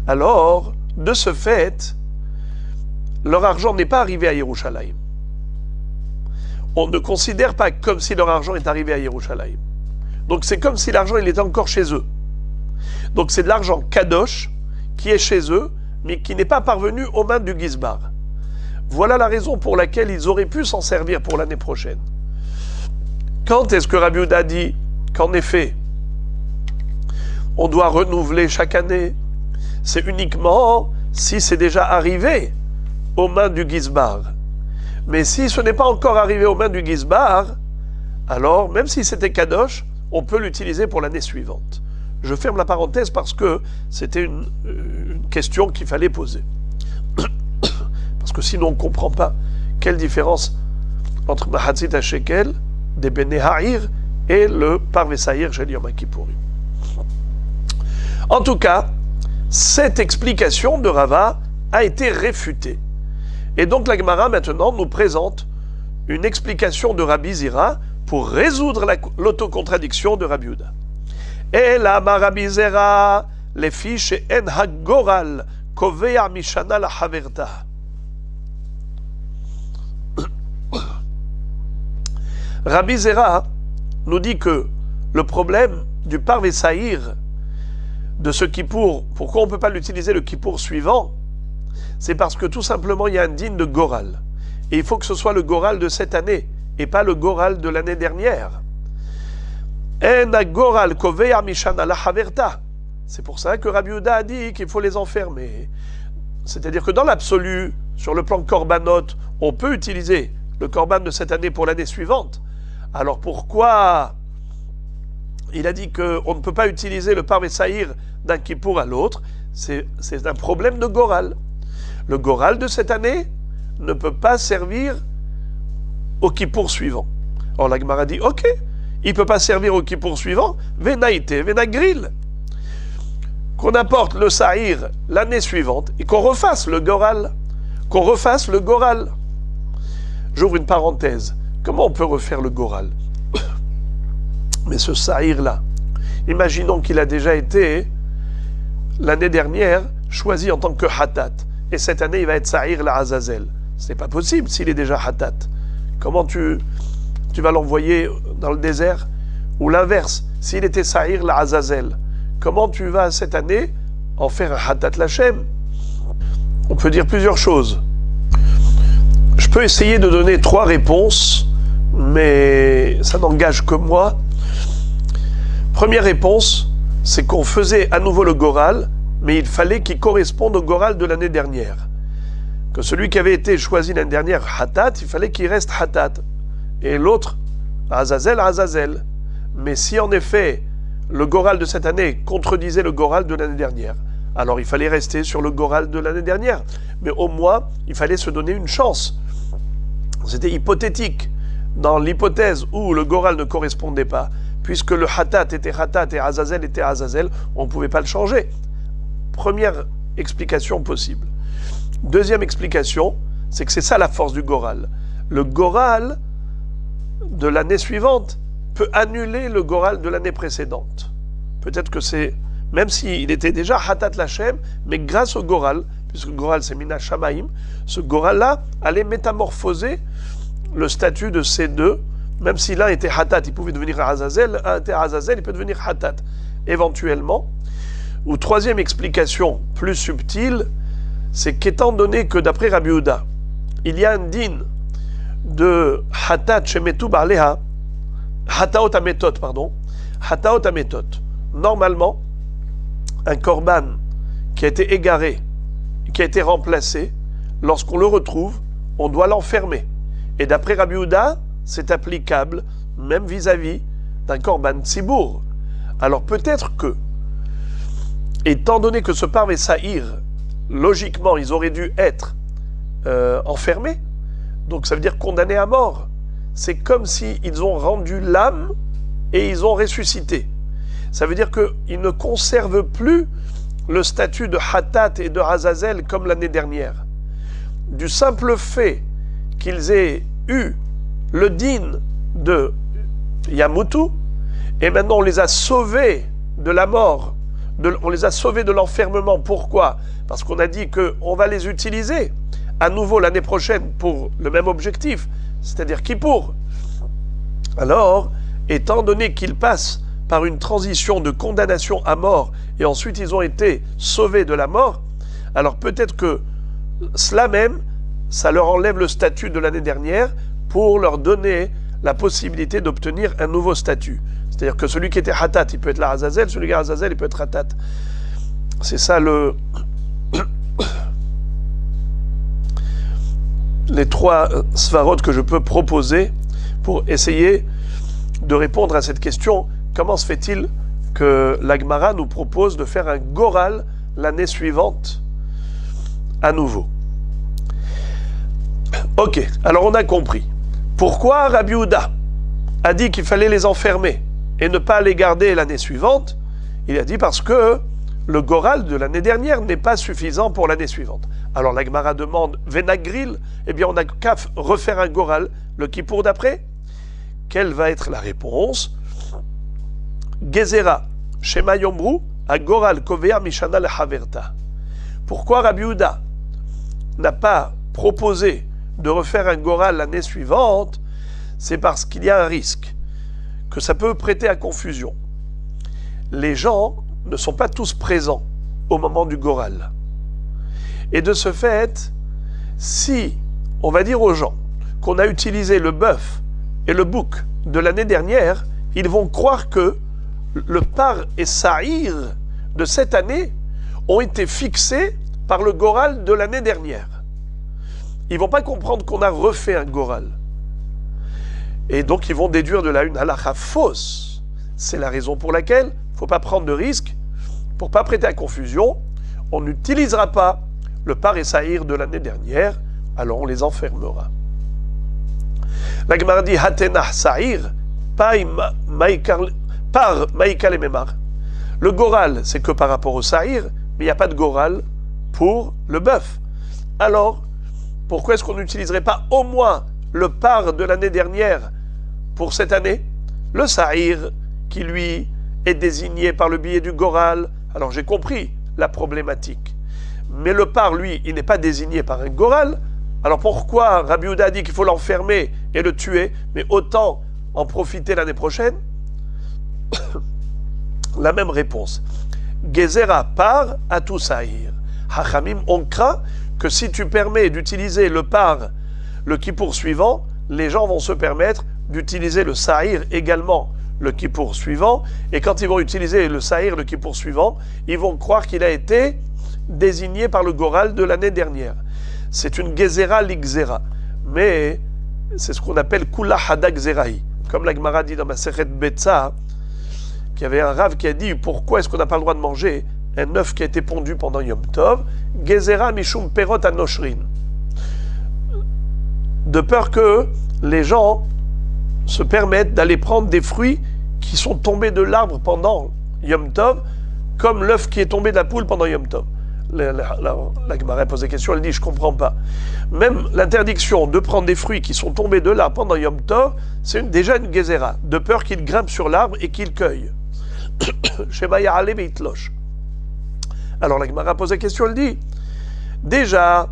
alors, de ce fait, leur argent n'est pas arrivé à Yerushalayim. On ne considère pas comme si leur argent est arrivé à Yerushalayim. Donc c'est comme si l'argent il était encore chez eux. Donc c'est de l'argent kadosh qui est chez eux, mais qui n'est pas parvenu aux mains du Gizbar. Voilà la raison pour laquelle ils auraient pu s'en servir pour l'année prochaine. Quand est-ce que Rabbi Yehuda dit qu'en effet, on doit renouveler chaque année? C'est uniquement si c'est déjà arrivé aux mains du Gizbar. Mais si ce n'est pas encore arrivé aux mains du Gizbar, alors, même si c'était Kadosh, on peut l'utiliser pour l'année suivante. Je ferme la parenthèse parce que c'était une question qu'il fallait poser. Parce que sinon on ne comprend pas quelle différence entre Mahatzit Shekel des Bnei Ha'ir et le Parve Saïr Shel Yom Kippourim. En tout cas, cette explication de Rava a été réfutée. Et donc la Gemara maintenant nous présente une explication de Rabbi Zira pour résoudre l'autocontradiction de Rabbi Yehuda. Et la Rabbi Zira, les fiches en hagoral, kovea mishana la haverta. Rabbi Zera nous dit que le problème du Parve Saïr de ce Kippour, pourquoi on ne peut pas l'utiliser le Kippour suivant, c'est parce que tout simplement il y a un din de Goral. Et il faut que ce soit le Goral de cette année et pas le Goral de l'année dernière. En Goral kovea mishana la haverta. C'est pour ça que Rabbi Yehuda a dit qu'il faut les enfermer. C'est-à-dire que dans l'absolu, sur le plan korbanot, on peut utiliser le korban de cette année pour l'année suivante. Alors pourquoi il a dit qu'on ne peut pas utiliser le Parve Saïr d'un Kippour à l'autre? C'est un problème de Goral. Le Goral de cette année ne peut pas servir au Kippour suivant. Alors la Gemara dit, ok, il ne peut pas servir au Kippour suivant, Venaïte, Venagril. Qu'on apporte le Saïr l'année suivante et qu'on refasse le Goral. J'ouvre une parenthèse. Comment on peut refaire le Goral? Mais ce Saïr-là, imaginons qu'il a déjà été, l'année dernière, choisi en tant que Hatat. Et cette année, il va être Saïr la Azazel. Ce n'est pas possible s'il est déjà Hatat. Comment tu vas l'envoyer dans le désert? Ou l'inverse, s'il était Saïr la Azazel, comment tu vas cette année en faire un Hatat Lachem? On peut dire plusieurs choses. Je peux essayer de donner 3 réponses, mais ça n'engage que moi. Première réponse, c'est qu'on faisait à nouveau le Goral, mais il fallait qu'il corresponde au Goral de l'année dernière. Que celui qui avait été choisi l'année dernière, Hatat, il fallait qu'il reste Hatat. Et l'autre, Azazel. Mais si en effet, le Goral de cette année contredisait le Goral de l'année dernière, alors il fallait rester sur le Goral de l'année dernière. Mais au moins, il fallait se donner une chance. C'était hypothétique. Dans l'hypothèse où le Goral ne correspondait pas, puisque le Hatat était Hatat et Azazel était Azazel, on ne pouvait pas le changer. Première explication possible. Deuxième explication, c'est que c'est ça la force du Goral. Le Goral de l'année suivante peut annuler le Goral de l'année précédente. Peut-être que c'est, même s'il était déjà Hatat Lachem, mais grâce au Goral, puisque le Goral c'est Mina Shamaim, ce Goral-là allait métamorphoser le statut de ces deux, même si l'un était Hatat, il pouvait devenir Azazel, un était Azazel, il peut devenir Hatat, éventuellement. Ou troisième explication plus subtile, c'est qu'étant donné que d'après Rabbi Yehuda, il y a un din de Hatat Shemetu Ba'aleha, Hataot Ametot, Hataot Ametot. Normalement, un korban qui a été égaré, qui a été remplacé, lorsqu'on le retrouve, on doit l'enfermer. Et d'après Rabbi Yehuda, c'est applicable même vis-à-vis d'un korban tzibour. Alors peut-être que, étant donné que ce Parve Saïr, logiquement, ils auraient dû être enfermés, donc ça veut dire condamnés à mort. C'est comme s'ils ont rendu l'âme et ils ont ressuscité. Ça veut dire qu'ils ne conservent plus le statut de Hatat et de Azazel comme l'année dernière. Du simple fait qu'ils aient eu le din de Yamutu, et maintenant on les a sauvés de la mort, on les a sauvés de l'enfermement. Pourquoi? Parce qu'on a dit qu'on va les utiliser à nouveau l'année prochaine pour le même objectif, c'est-à-dire Kippour. Alors, étant donné qu'ils passent par une transition de condamnation à mort, et ensuite ils ont été sauvés de la mort, alors peut-être que cela même, ça leur enlève le statut de l'année dernière pour leur donner la possibilité d'obtenir un nouveau statut. C'est-à-dire que celui qui était Hatat, il peut être la Azazel, celui qui est Azazel, il peut être Hatat. C'est ça les 3 svarot que je peux proposer pour essayer de répondre à cette question. Comment se fait-il que la Gemara nous propose de faire un Goral l'année suivante à nouveau? Ok, alors on a compris. Pourquoi Rabbi Yehuda, a dit qu'il fallait les enfermer et ne pas les garder l'année suivante, il a dit parce que le goral de l'année dernière n'est pas suffisant pour l'année suivante. Alors la Gemara demande Venagril, eh bien on n'a qu'à refaire un goral le Kippour d'après. Quelle va être la réponse? Gezera, Shema Yomru, a goral kovea mishana lehaverta. Pourquoi Rabbi Yehuda n'a pas proposé de refaire un goral l'année suivante? C'est parce qu'il y a un risque, que ça peut prêter à confusion. Les gens ne sont pas tous présents au moment du goral. Et de ce fait, si on va dire aux gens qu'on a utilisé le bœuf et le bouc de l'année dernière, ils vont croire que le par et sa'ir de cette année ont été fixés par le goral de l'année dernière. Ils ne vont pas comprendre qu'on a refait un goral. Et donc ils vont déduire de là une halakha fausse. C'est la raison pour laquelle il ne faut pas prendre de risque. Pour ne pas prêter à confusion, on n'utilisera pas le par et sa'ir de l'année dernière, alors on les enfermera. La Gemara dit Hatenah sa'ir par maïkal et memar. Le goral, c'est que par rapport au sa'ir, mais il n'y a pas de goral pour le bœuf. Alors, pourquoi est-ce qu'on n'utiliserait pas au moins le par de l'année dernière pour cette année? Le sa'ir, qui lui est désigné par le biais du goral. Alors j'ai compris la problématique. Mais le par, lui, il n'est pas désigné par un goral. Alors pourquoi Rabbi Yehuda a dit qu'il faut l'enfermer et le tuer, mais autant en profiter l'année prochaine? La même réponse. Gezera par atu sa'ir. Hachamim, on craint que si tu permets d'utiliser le par, le kippour suivant, les gens vont se permettre d'utiliser le sa'ir également le kippour suivant, et quand ils vont utiliser le sa'ir le kippour suivant, ils vont croire qu'il a été désigné par le goral de l'année dernière. C'est une gezera l'igzera, mais c'est ce qu'on appelle kula hadak zerahi. Comme la Gemara dit dans Masechet Betsa, qu'il y avait un rave qui a dit pourquoi est-ce qu'on n'a pas le droit de manger un œuf qui a été pondu pendant Yom Tov, gezera mishum perot anoshrin. De peur que les gens se permettent d'aller prendre des fruits qui sont tombés de l'arbre pendant Yom Tov, comme l'œuf qui est tombé de la poule pendant Yom Tov. La Gemara pose des questions, elle dit je ne comprends pas. Même l'interdiction de prendre des fruits qui sont tombés de l'arbre pendant Yom Tov, c'est déjà une gezera, de peur qu'ils grimpent sur l'arbre et qu'ils cueillent. Sheba ya'ale veitlosh. Alors la Gemara pose la question, elle dit déjà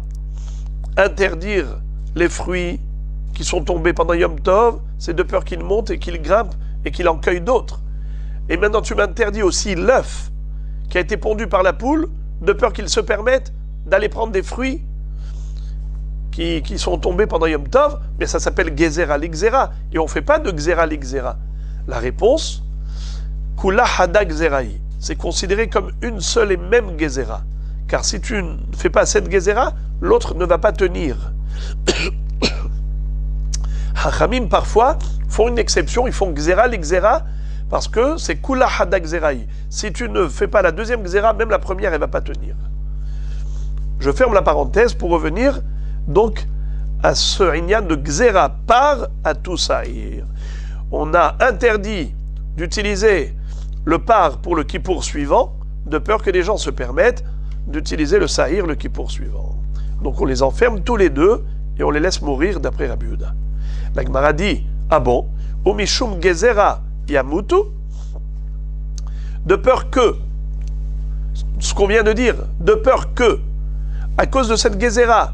interdire les fruits qui sont tombés pendant Yom Tov, c'est de peur qu'ils montent et qu'ils grimpent et qu'ils en cueillent d'autres. Et maintenant tu m'interdis aussi l'œuf qui a été pondu par la poule, de peur qu'ils se permettent d'aller prendre des fruits qui sont tombés pendant Yom Tov, mais ça s'appelle Gezera l'Igzera, et on ne fait pas de Gzera l'Igzera. La réponse, Kula Hada Gzerahi, c'est considéré comme une seule et même Gezera. Car si tu ne fais pas cette Gezera, l'autre ne va pas tenir. Hachamim parfois font une exception, ils font Gzera l'Igzera, parce que c'est Kula Hada Gzerahi. Si tu ne fais pas la deuxième Gzera, même la première, elle ne va pas tenir. Je ferme la parenthèse pour revenir donc à ce inyan de Gzera par atu sa'ir. On a interdit d'utiliser le par pour le kippour suivant, de peur que les gens se permettent d'utiliser le sa'ir le kippour suivant. Donc on les enferme tous les deux et on les laisse mourir d'après Rabbi Yehuda. La Gemara dit, ah bon, umishum gezera yamutu, de peur que, ce qu'on vient de dire, de peur que, à cause de cette gezera,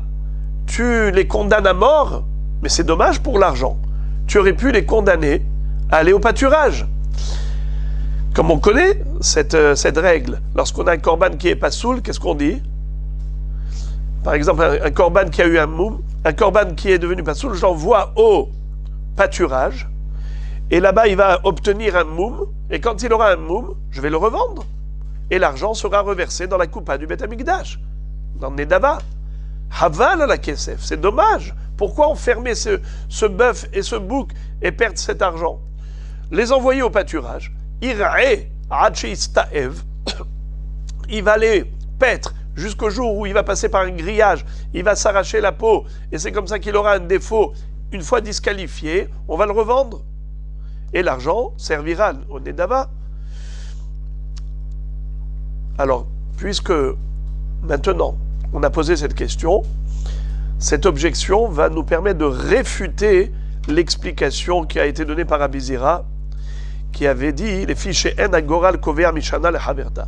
tu les condamnes à mort, mais c'est dommage pour l'argent. Tu aurais pu les condamner à aller au pâturage. Comme on connaît cette règle, lorsqu'on a un korban qui est pas soul, qu'est-ce qu'on dit? Par exemple, un korban qui a eu un moum, un korban qui est devenu pas soul, je l'envoie au pâturage, et là-bas il va obtenir un moum, et quand il aura un moum, je vais le revendre, et l'argent sera reversé dans la coupa du Beth Amikdash, dans le Nedava. Haval à la Kesef, c'est dommage. Pourquoi enfermer ce bœuf et ce bouc et perdre cet argent? Les envoyer au pâturage, Irae Istaev, il va les paître jusqu'au jour où il va passer par un grillage, il va s'arracher la peau, et c'est comme ça qu'il aura un défaut. Une fois disqualifié, on va le revendre. et l'argent servira au Nedava. Alors, puisque maintenant on a posé cette question, cette objection va nous permettre de réfuter l'explication qui a été donnée par Rabbi Zera, qui avait dit les fichiers en agoral kover mishana le haverta.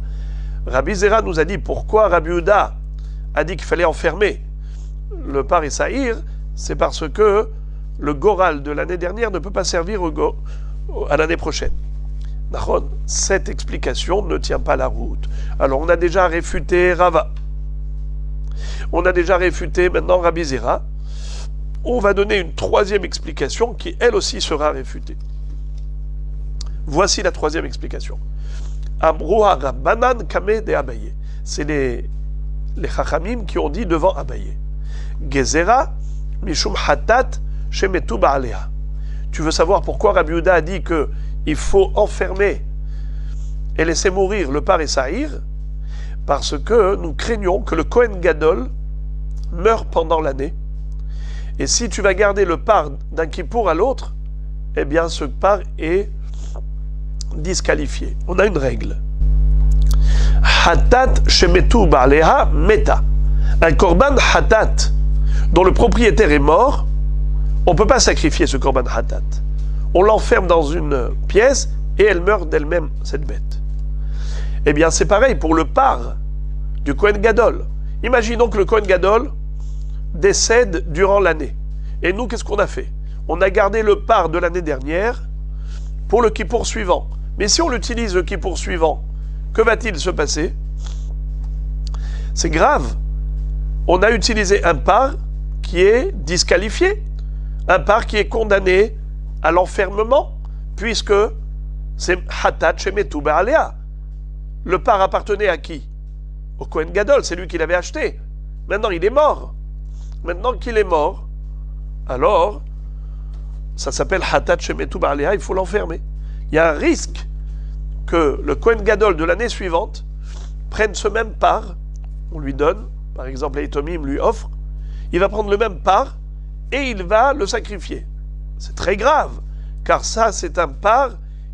Rabbi Zera nous a dit pourquoi Rabbi Yehuda a dit qu'il fallait enfermer le par et Saïr, c'est parce que le goral de l'année dernière ne peut pas servir à l'année prochaine. Cette explication ne tient pas la route. Alors on a déjà réfuté Rava. On a déjà réfuté maintenant Rabbi Zera. On va donner une troisième explication qui elle aussi sera réfutée. Voici la troisième explication. Amrouha Rabbanan Kame de Abaye. C'est les Chachamim qui ont dit devant Abaye. Gezera Mishum Hatat Shemetu Baalea. Tu veux savoir pourquoi Rabbi Yehuda a dit qu'il faut enfermer et laisser mourir le par et Saïr? Parce que nous craignons que le Kohen Gadol meure pendant l'année. Et si tu vas garder le par d'un kippour à l'autre, eh bien ce par est disqualifié. On a une règle. Hatat shemetu ba'aleha meta. Un korban hatat dont le propriétaire est mort, on ne peut pas sacrifier ce korban hatat. On l'enferme dans une pièce et elle meurt d'elle-même, cette bête. Eh bien c'est pareil pour le par du Kohen Gadol. Imaginons que le Kohen Gadol décède durant l'année. Et nous, qu'est-ce qu'on a fait? On a gardé le par de l'année dernière pour le kippour suivant. Mais si on l'utilise le kippour suivant, que va-t-il se passer? C'est grave. On a utilisé un par qui est disqualifié, un par qui est condamné à l'enfermement, puisque c'est Hatat Shemetu Ba'alea. Le par appartenait à qui? Au Kohen Gadol, c'est lui qui l'avait acheté. Maintenant, il est mort. Maintenant qu'il est mort, alors, ça s'appelle Hatat Shemetu Ba'alea, il faut l'enfermer. Il y a un risque que le Kohen Gadol de l'année suivante prenne ce même par, on lui donne, par exemple, l'Eitomim lui offre, il va prendre le même par et il va le sacrifier. C'est très grave, car ça, c'est un par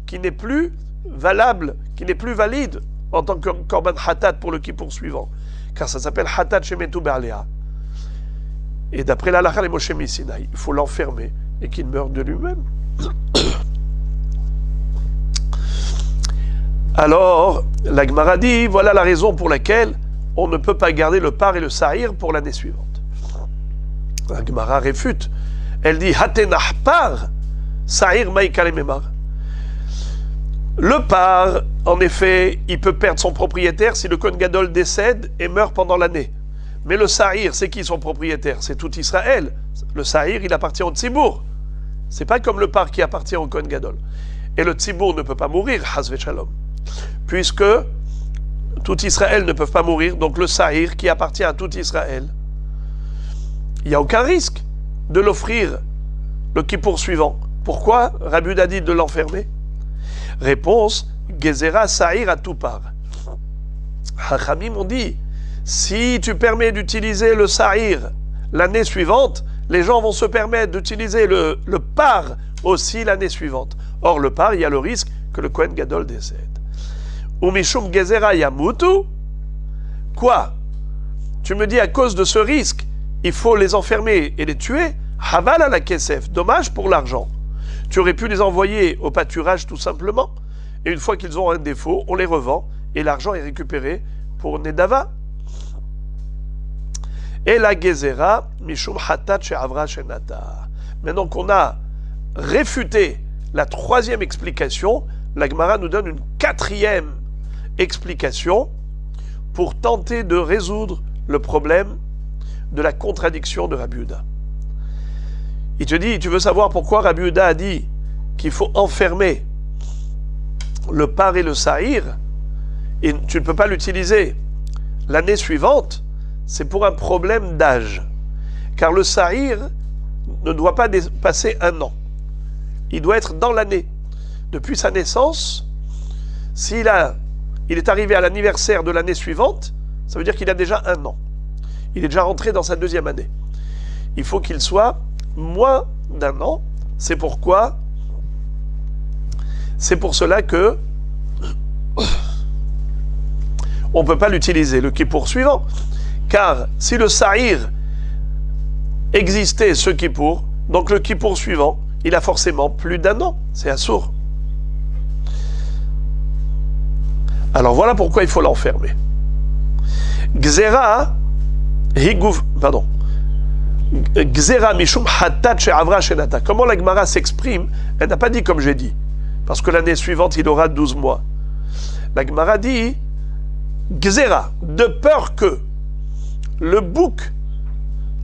qui n'est plus valable, qui n'est plus valide en tant que korban hatat pour le kippour suivant, car ça s'appelle Hatat Shemetu Ba'alea. Et d'après l'Halakha les Moshe Misinaï, il faut l'enfermer et qu'il meure de lui-même. Alors, la Gemara dit, voilà la raison pour laquelle on ne peut pas garder le par et le saïr pour l'année suivante. La Gemara réfute. Elle dit, Hatenah par, saïr maïkalememar. Le par, en effet, il peut perdre son propriétaire si le Kohen Gadol décède et meurt pendant l'année. Mais le saïr, c'est qui son propriétaire? C'est tout Israël. Le saïr, il appartient au Tzibour. C'est pas comme le par qui appartient au Kohen Gadol. Et le Tzibour ne peut pas mourir, Chas v'Shalom. Puisque tout Israël ne peut pas mourir, donc le saïr qui appartient à tout Israël, il n'y a aucun risque de l'offrir le kippour suivant. Pourquoi Rabbi Yehuda dit de l'enfermer? Réponse, Gezera saïr à tout part. Hachamim ont dit, si tu permets d'utiliser le saïr l'année suivante, les gens vont se permettre d'utiliser le par aussi l'année suivante. Or, le par, il y a le risque que le Kohen Gadol décède. Umishum Gezera Yamutu. Quoi? Tu me dis à cause de ce risque, il faut les enfermer et les tuer? Haval à la kesef. Dommage pour l'argent. Tu aurais pu les envoyer au pâturage tout simplement. Et une fois qu'ils ont un défaut, on les revend et l'argent est récupéré pour Nedava. Et la Gezera Mishum Hatat She'avra Shenata. Maintenant qu'on a réfuté la troisième explication, la Gemara nous donne une quatrième explication pour tenter de résoudre le problème de la contradiction de Rabbi Yehuda. Il te dit, tu veux savoir pourquoi Rabbi Yehuda a dit qu'il faut enfermer le par et le saïr et tu ne peux pas l'utiliser l'année suivante? C'est pour un problème d'âge. Car le saïr ne doit pas dépasser 1 an. Il doit être dans l'année. Depuis sa naissance, s'il est arrivé à l'anniversaire de l'année suivante, ça veut dire qu'il a déjà 1 an. Il est déjà rentré dans sa 2e année. Il faut qu'il soit moins d'1 an. C'est pourquoi C'est pour cela que on ne peut pas l'utiliser le Kippour suivant. Car si le Sa'ir existait ce Kippour, donc le Kippour suivant, il a forcément plus d'un an. C'est assourd. Alors voilà pourquoi il faut l'enfermer. Gzera, pardon. Gzera mishum hatat she'avra shenata. Comment la Gemara s'exprime? Elle n'a pas dit comme j'ai dit. Parce que l'année suivante, il aura 12 mois. La Gemara dit Gzera, de peur que le bouc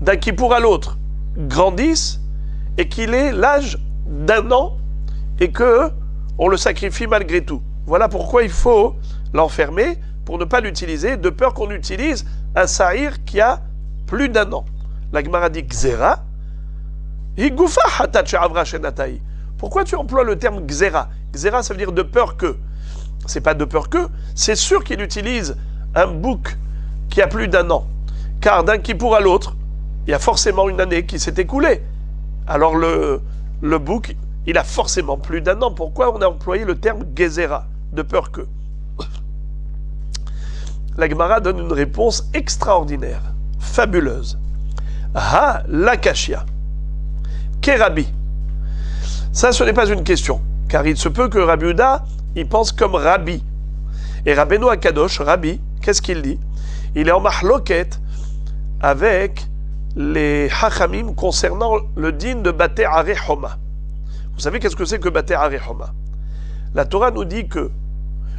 d'un Kippour à l'autre grandisse et qu'il ait l'âge d'un an et que on le sacrifie malgré tout. Voilà pourquoi il faut l'enfermer pour ne pas l'utiliser, de peur qu'on utilise un sa'ir qui a plus d'un an. La Gemara dit Gzera, Higufa hatat she'avra shenatai. Pourquoi tu emploies le terme Gzera? Gzera, ça veut dire de peur que. C'est pas de peur que, c'est sûr qu'il utilise un bouc qui a plus d'un an. Car d'un Kippour à l'autre, il y a forcément une année qui s'est écoulée. Alors le bouc, il a forcément plus d'un an. Pourquoi on a employé le terme Gezera, de peur que? La Gemara donne une réponse extraordinaire, fabuleuse. Ha lakashia, Kerabi. Ça, ce n'est pas une question, car il se peut que Rabbi Yehuda, il pense comme Rabbi. Et Rabbeinu Akadosh, Rabbi, qu'est-ce qu'il dit? Il est en mahloket avec les Hachamim concernant le din de Bater Arei Homa. Vous savez qu'est-ce que c'est que Bater Arei Homa? La Torah nous dit que,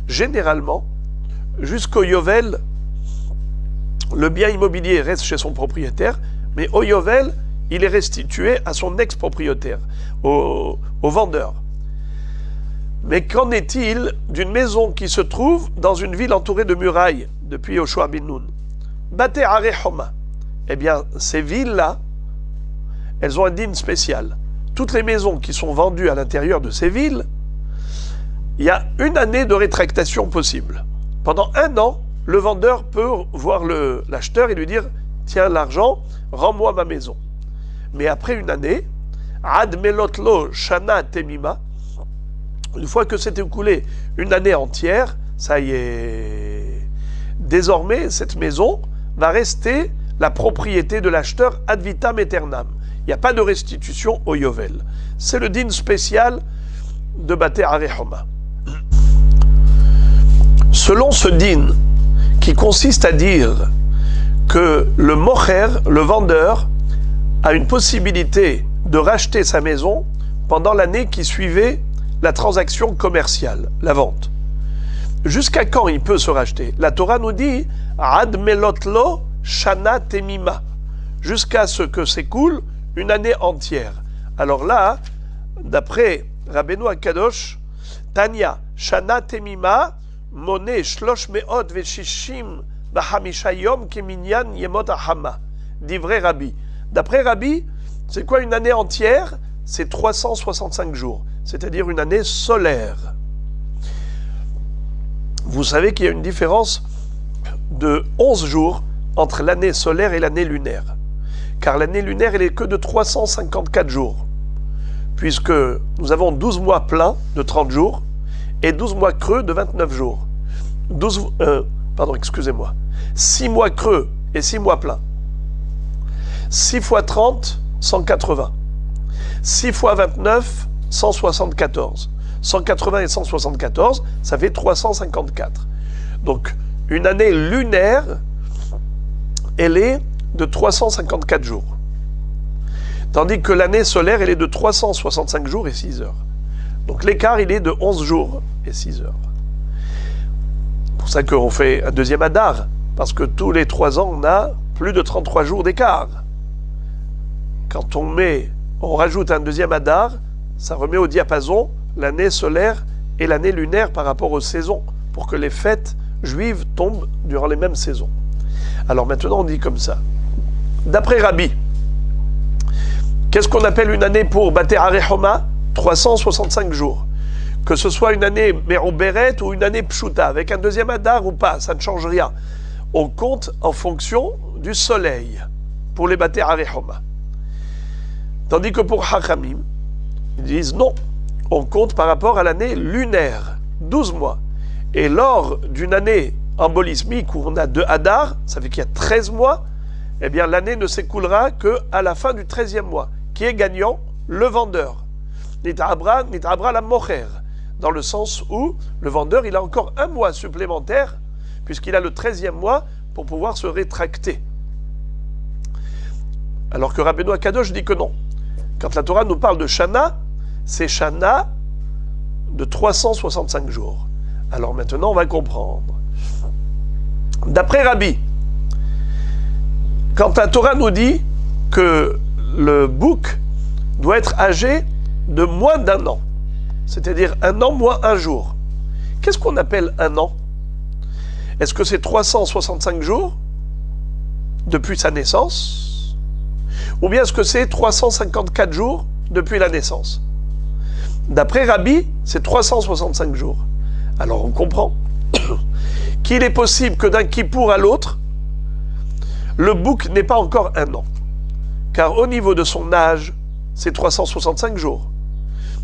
généralement, jusqu'au Yovel, le bien immobilier reste chez son propriétaire, mais au Yovel, il est restitué à son ex-propriétaire, au vendeur. Mais qu'en est-il d'une maison qui se trouve dans une ville entourée de murailles depuis Yoshua bin Nun? Bater Arei Homa. Eh bien, ces villes-là, elles ont un din spécial. Toutes les maisons qui sont vendues à l'intérieur de ces villes, il y a une année de rétractation possible. Pendant un an, le vendeur peut voir l'acheteur et lui dire « Tiens, l'argent, rends-moi ma maison. » Mais après une année, « Ad melotlo shana temima » une fois que c'est écoulé une année entière, ça y est. Désormais, cette maison va rester la propriété de l'acheteur ad vitam aeternam. Il n'y a pas de restitution au Yovel. C'est le din spécial de Bater Arei Homa. Selon ce din, qui consiste à dire que le mocher, le vendeur, a une possibilité de racheter sa maison pendant l'année qui suivait la transaction commerciale, la vente. Jusqu'à quand il peut se racheter? La Torah nous dit Ad melotlo shana temima, jusqu'à ce que s'écoule une année entière. Alors là, d'après Rabbeinu Akadosh, Tanya shana temima moné shlosh meot veshishim bahamisha yom keminyan yemot ahama. Dit vrai Rabbi. D'après Rabbi, c'est quoi une année entière? C'est 365 jours, c'est-à-dire une année solaire. Vous savez qu'il y a une différence de 11 jours entre l'année solaire et l'année lunaire. Car l'année lunaire, elle est que de 354 jours. Puisque nous avons 12 mois pleins de 30 jours et 12 mois creux de 29 jours. 6 mois creux et 6 mois pleins. 6 fois 30, 180. 6 fois 29, 174. 180 et 174, ça fait 354. Donc, une année lunaire, elle est de 354 jours. Tandis que l'année solaire, elle est de 365 jours et 6 heures. Donc, l'écart, il est de 11 jours et 6 heures. C'est pour ça qu'on fait un deuxième Adar, parce que tous les 3 ans, on a plus de 33 jours d'écart. Quand on rajoute un deuxième Adar, ça remet au diapason l'année solaire et l'année lunaire par rapport aux saisons, pour que les fêtes juives tombent durant les mêmes saisons. Alors maintenant, on dit comme ça. D'après Rabbi, qu'est-ce qu'on appelle une année pour Bater Arei Homa? 365 jours. Que ce soit une année Merouberet ou une année Pshuta, avec un deuxième Adar ou pas, ça ne change rien. On compte en fonction du soleil pour les Bater Arei Homa. Tandis que pour Hachamim, ils disent non, on compte par rapport à l'année lunaire, 12 mois. Et lors d'une année embolismique où on a 2 Hadar, ça fait qu'il y a 13 mois, eh bien l'année ne s'écoulera qu'à la fin du 13e mois. Qui est gagnant? Le vendeur. Nit'abra la mocher, dans le sens où le vendeur, il a encore 1 mois supplémentaire, puisqu'il a le 13e mois pour pouvoir se rétracter. Alors que Rabbeinu Akadosh dit que non. Quand la Torah nous parle de Shana, c'est Shana de 365 jours. Alors maintenant, on va comprendre. D'après Rabbi, quand la Torah nous dit que le bouc doit être âgé de moins d'1 an, c'est-à-dire 1 an moins 1 jour, qu'est-ce qu'on appelle 1 an? Est-ce que c'est 365 jours depuis sa naissance? Ou bien est-ce que c'est 354 jours depuis la naissance? D'après Rabbi, c'est 365 jours. Alors on comprend qu'il est possible que d'un kippour à l'autre, le bouc n'ait pas encore 1 an. Car au niveau de son âge, c'est 365 jours.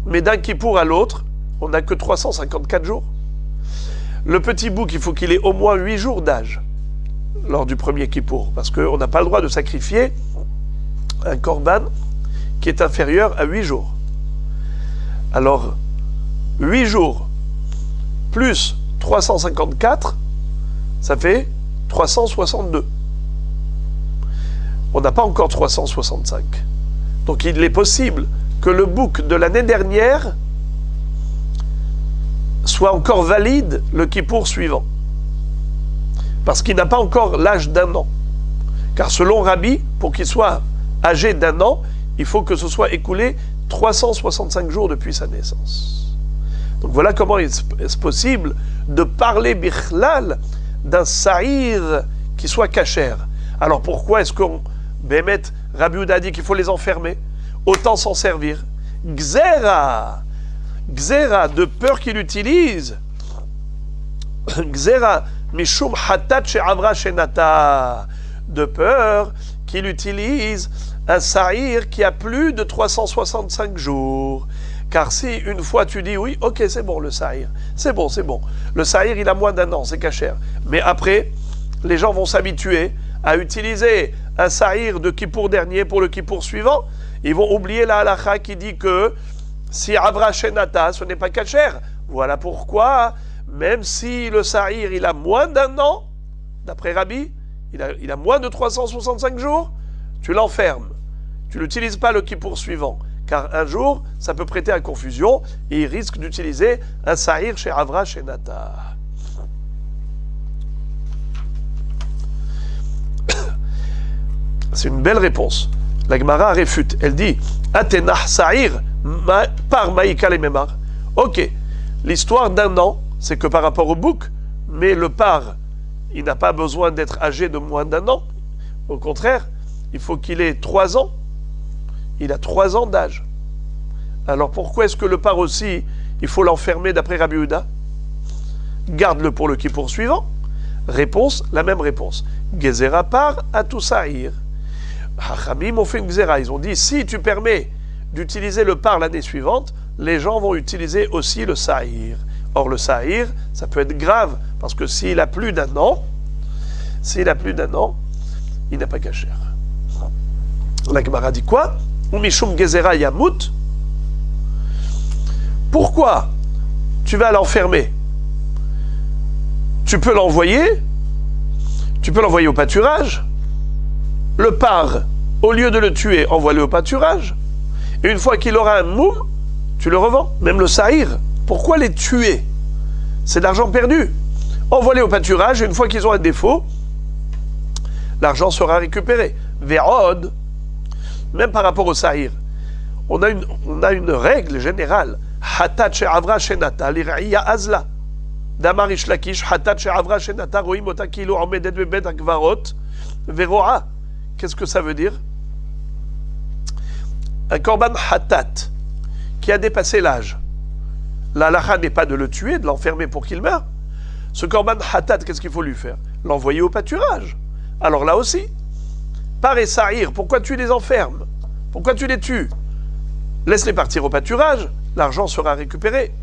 Mais d'un kippour à l'autre, on n'a que 354 jours. Le petit bouc, il faut qu'il ait au moins 8 jours d'âge lors du premier kippour, parce qu'on n'a pas le droit de sacrifier un korban qui est inférieur à 8 jours. Alors, 8 jours plus 354, ça fait 362. On n'a pas encore 365. Donc il est possible que le bouc de l'année dernière soit encore valide le kippour suivant. Parce qu'il n'a pas encore l'âge d'1 an. Car selon Rabbi, pour qu'il soit âgé d'1 an, il faut que ce soit écoulé 365 jours depuis sa naissance. Donc voilà comment est-ce possible de parler bichlal d'un sa'ir qui soit cachère. Alors pourquoi est-ce qu'on Bémet, Rabbi Yehuda dit qu'il faut les enfermer? Autant s'en servir. Gzera, de peur qu'il utilise. Gzera, mishum hatat she'avra shenata, de peur qu'il utilise un sa'ir qui a plus de 365 jours. Car si une fois tu dis oui, ok, c'est bon le sa'ir, c'est bon. Le sa'ir, il a moins d'1 an, c'est cachère. Mais après, les gens vont s'habituer à utiliser un sa'ir de kippour dernier pour le kippour suivant. Ils vont oublier la halakha qui dit que si avra shenata, ce n'est pas cachère. Voilà pourquoi, même si le sa'ir, il a moins d'1 an, d'après Rabbi, il a moins de 365 jours, tu l'enfermes. Tu n'utilises pas le kippour suivant. Car un jour, ça peut prêter à confusion et il risque d'utiliser un sa'ir chez avra shenata. C'est une belle réponse. La Gemara réfute. Elle dit Atenah Sa'ir par Maïka les Memar. Ok, l'histoire d'1 an, c'est que par rapport au bouc, mais le par, il n'a pas besoin d'être âgé de moins d'1 an. Au contraire, il faut qu'il ait 3 ans. Il a 3 ans d'âge. Alors pourquoi est-ce que le par aussi, il faut l'enfermer d'après Rabbi Yehuda? Garde-le pour le kippour suivant. Réponse, la même réponse. Gezera par à tout sa'ir. Hachamim ont fait une gzera. Ils ont dit, si tu permets d'utiliser le par l'année suivante, les gens vont utiliser aussi le sa'ir. Or, le sa'ir, ça peut être grave, parce que s'il a plus d'1 an, il n'a pas cachère. La Gemara dit quoi? Umishum gezera yamut. Pourquoi tu vas l'enfermer? Tu peux l'envoyer au pâturage. Le par, au lieu de le tuer, envoie-le au pâturage. Et une fois qu'il aura un moum, tu le revends. Même le sa'ir. Pourquoi les tuer? C'est de l'argent perdu. Envoie-les au pâturage, et une fois qu'ils ont un défaut, l'argent sera récupéré. Vérod, même par rapport au sa'ir, on a une règle générale. Hatat she'avra shenata l'ir'iya azla. Damar ishlakish, hatat she'avra shenata roim ota kilo omedet bebet akvarot veroa. Qu'est-ce que ça veut dire? Un korban hatat qui a dépassé l'âge. La halakha n'est pas de le tuer, de l'enfermer pour qu'il meure. Ce korban hatat, qu'est-ce qu'il faut lui faire? L'envoyer au pâturage. Alors là aussi, par et sa'ir, pourquoi tu les enfermes? Pourquoi tu les tues? Laisse-les partir au pâturage, l'argent sera récupéré.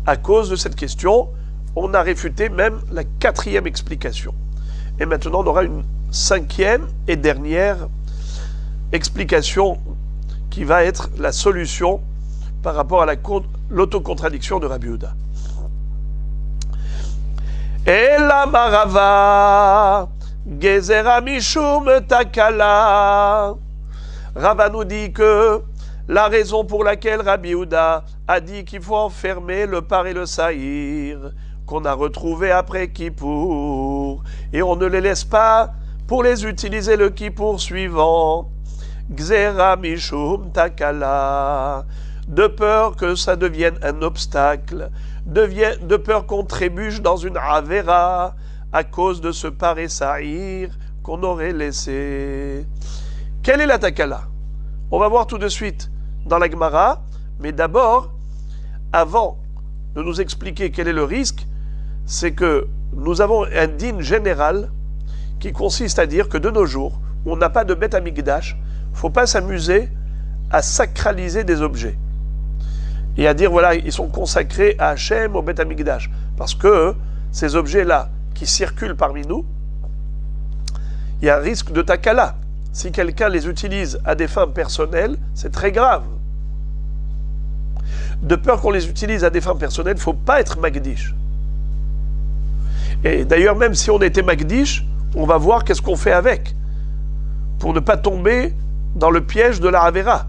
À cause de cette question, on a réfuté même la 4e explication. Et maintenant, on aura une 5e et dernière explication qui va être la solution par rapport à l'autocontradiction de Rabbi Yehuda. Ela marava gezera mishum takala. Rava nous dit que la raison pour laquelle Rabbi Yehuda a dit qu'il faut enfermer le par et le saïr, qu'on a retrouvé après Kippour, et on ne les laisse pas pour les utiliser le Kippour suivant, Gzera mishum takala, de peur que ça devienne un obstacle, de peur qu'on trébuche dans une avera à cause de ce par et saïr qu'on aurait laissé. Quelle est la takala? On va voir tout de suite dans la Gemara, mais d'abord, avant de nous expliquer quel est le risque, c'est que nous avons un din général qui consiste à dire que de nos jours, où on n'a pas de Beth Amikdash, il ne faut pas s'amuser à sacraliser des objets. Et à dire, voilà, ils sont consacrés à Hachem, au Beth Amikdash. Parce que ces objets-là qui circulent parmi nous, il y a un risque de takala. Si quelqu'un les utilise à des fins personnelles, c'est très grave. De peur qu'on les utilise à des fins personnelles, il ne faut pas être Magdish. Et d'ailleurs, même si on était Magdish, on va voir qu'est-ce qu'on fait avec, pour ne pas tomber dans le piège de la Havera,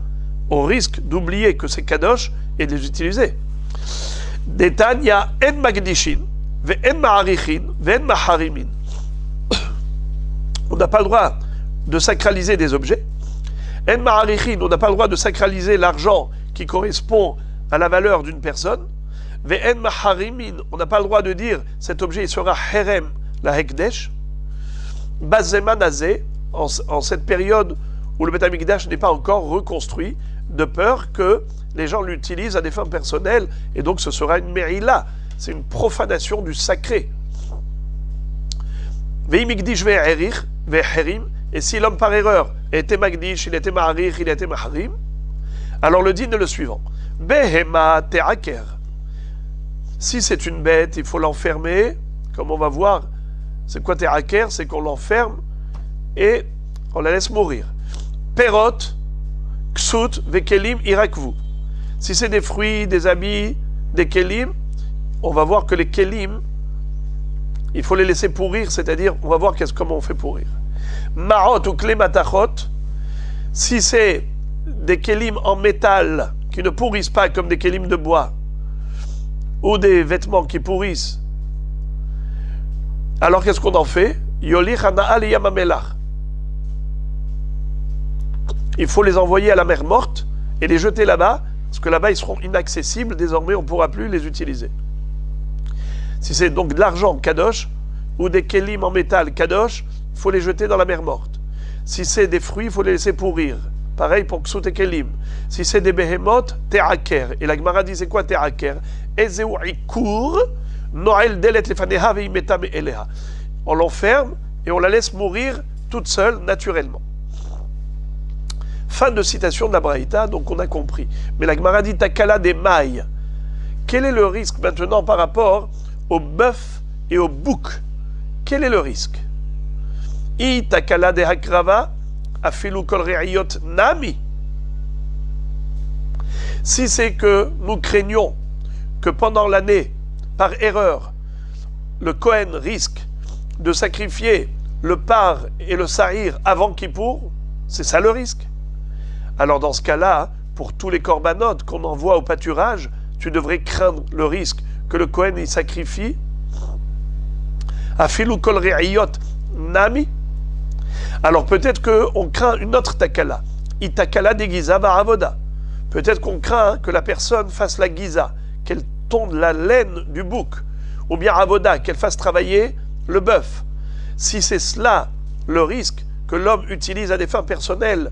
au risque d'oublier que c'est Kadosh et de les utiliser. Detanya en Magdishin, ve en Ma'arichin, ve en Maharimin. On n'a pas le droit de sacraliser des objets. En Ma'arichin, on n'a pas le droit de sacraliser l'argent qui correspond à la valeur d'une personne. Ve'en maharimin, on n'a pas le droit de dire cet objet il sera herem, la hekdesh. Bazeman azé, en cette période où le Beth Amikdash n'est pas encore reconstruit, de peur que les gens l'utilisent à des fins personnelles, et donc ce sera une merila, c'est une profanation du sacré. Ve'imikdish ve'erich, ve'herim, et si l'homme par erreur était magdish, il était ma'arich, il était maharim, alors le din est le suivant. Behema te'aker. Si c'est une bête, il faut l'enfermer, comme on va voir. C'est quoi te'aker? C'est qu'on l'enferme et on la laisse mourir. Perot, ksut, vekelim, irakvu. Si c'est des fruits, des habits, des kelim, on va voir que les kelim, il faut les laisser pourrir, c'est-à-dire, on va voir comment on fait pourrir. Ma'ot ou klematachot, si c'est des kelim en métal qui ne pourrissent pas comme des kelim de bois, ou des vêtements qui pourrissent, alors qu'est-ce qu'on en fait? Yolich hana'al yamamelach. Il faut les envoyer à la mer morte et les jeter là-bas, parce que là-bas ils seront inaccessibles, désormais on ne pourra plus les utiliser. Si c'est donc de l'argent kadosh, ou des kelim en métal kadosh, il faut les jeter dans la mer morte. Si c'est des fruits, il faut les laisser pourrir. Pareil pour ksut et kelim. Si c'est des behemoth, te'aker. Et la Gemara dit c'est quoi te'aker? Ezeu ikur, noel delet lefaneha veimeta me'eleha. On l'enferme et on la laisse mourir toute seule, naturellement. Fin de citation de la Braïta, donc on a compris. Mais la Gemara dit takala des mailles. Quel est le risque maintenant par rapport au bœuf et au bouc? Quel est le risque? I takala de hakrava afilu kol re'iyot nami. Si c'est que nous craignons que pendant l'année, par erreur, le Kohen risque de sacrifier le par et le sahir avant Kippour, c'est ça le risque. Alors dans ce cas-là, pour tous les corbanotes qu'on envoie au pâturage, tu devrais craindre le risque que le Kohen y sacrifie. Afilu kol re'iyot nami. Alors peut-être qu'on craint une autre takala. Itakala de giza avoda. Peut-être qu'on craint que la personne fasse la giza, qu'elle tonde la laine du bouc, ou bien avoda, qu'elle fasse travailler le bœuf. Si c'est cela le risque que l'homme utilise à des fins personnelles,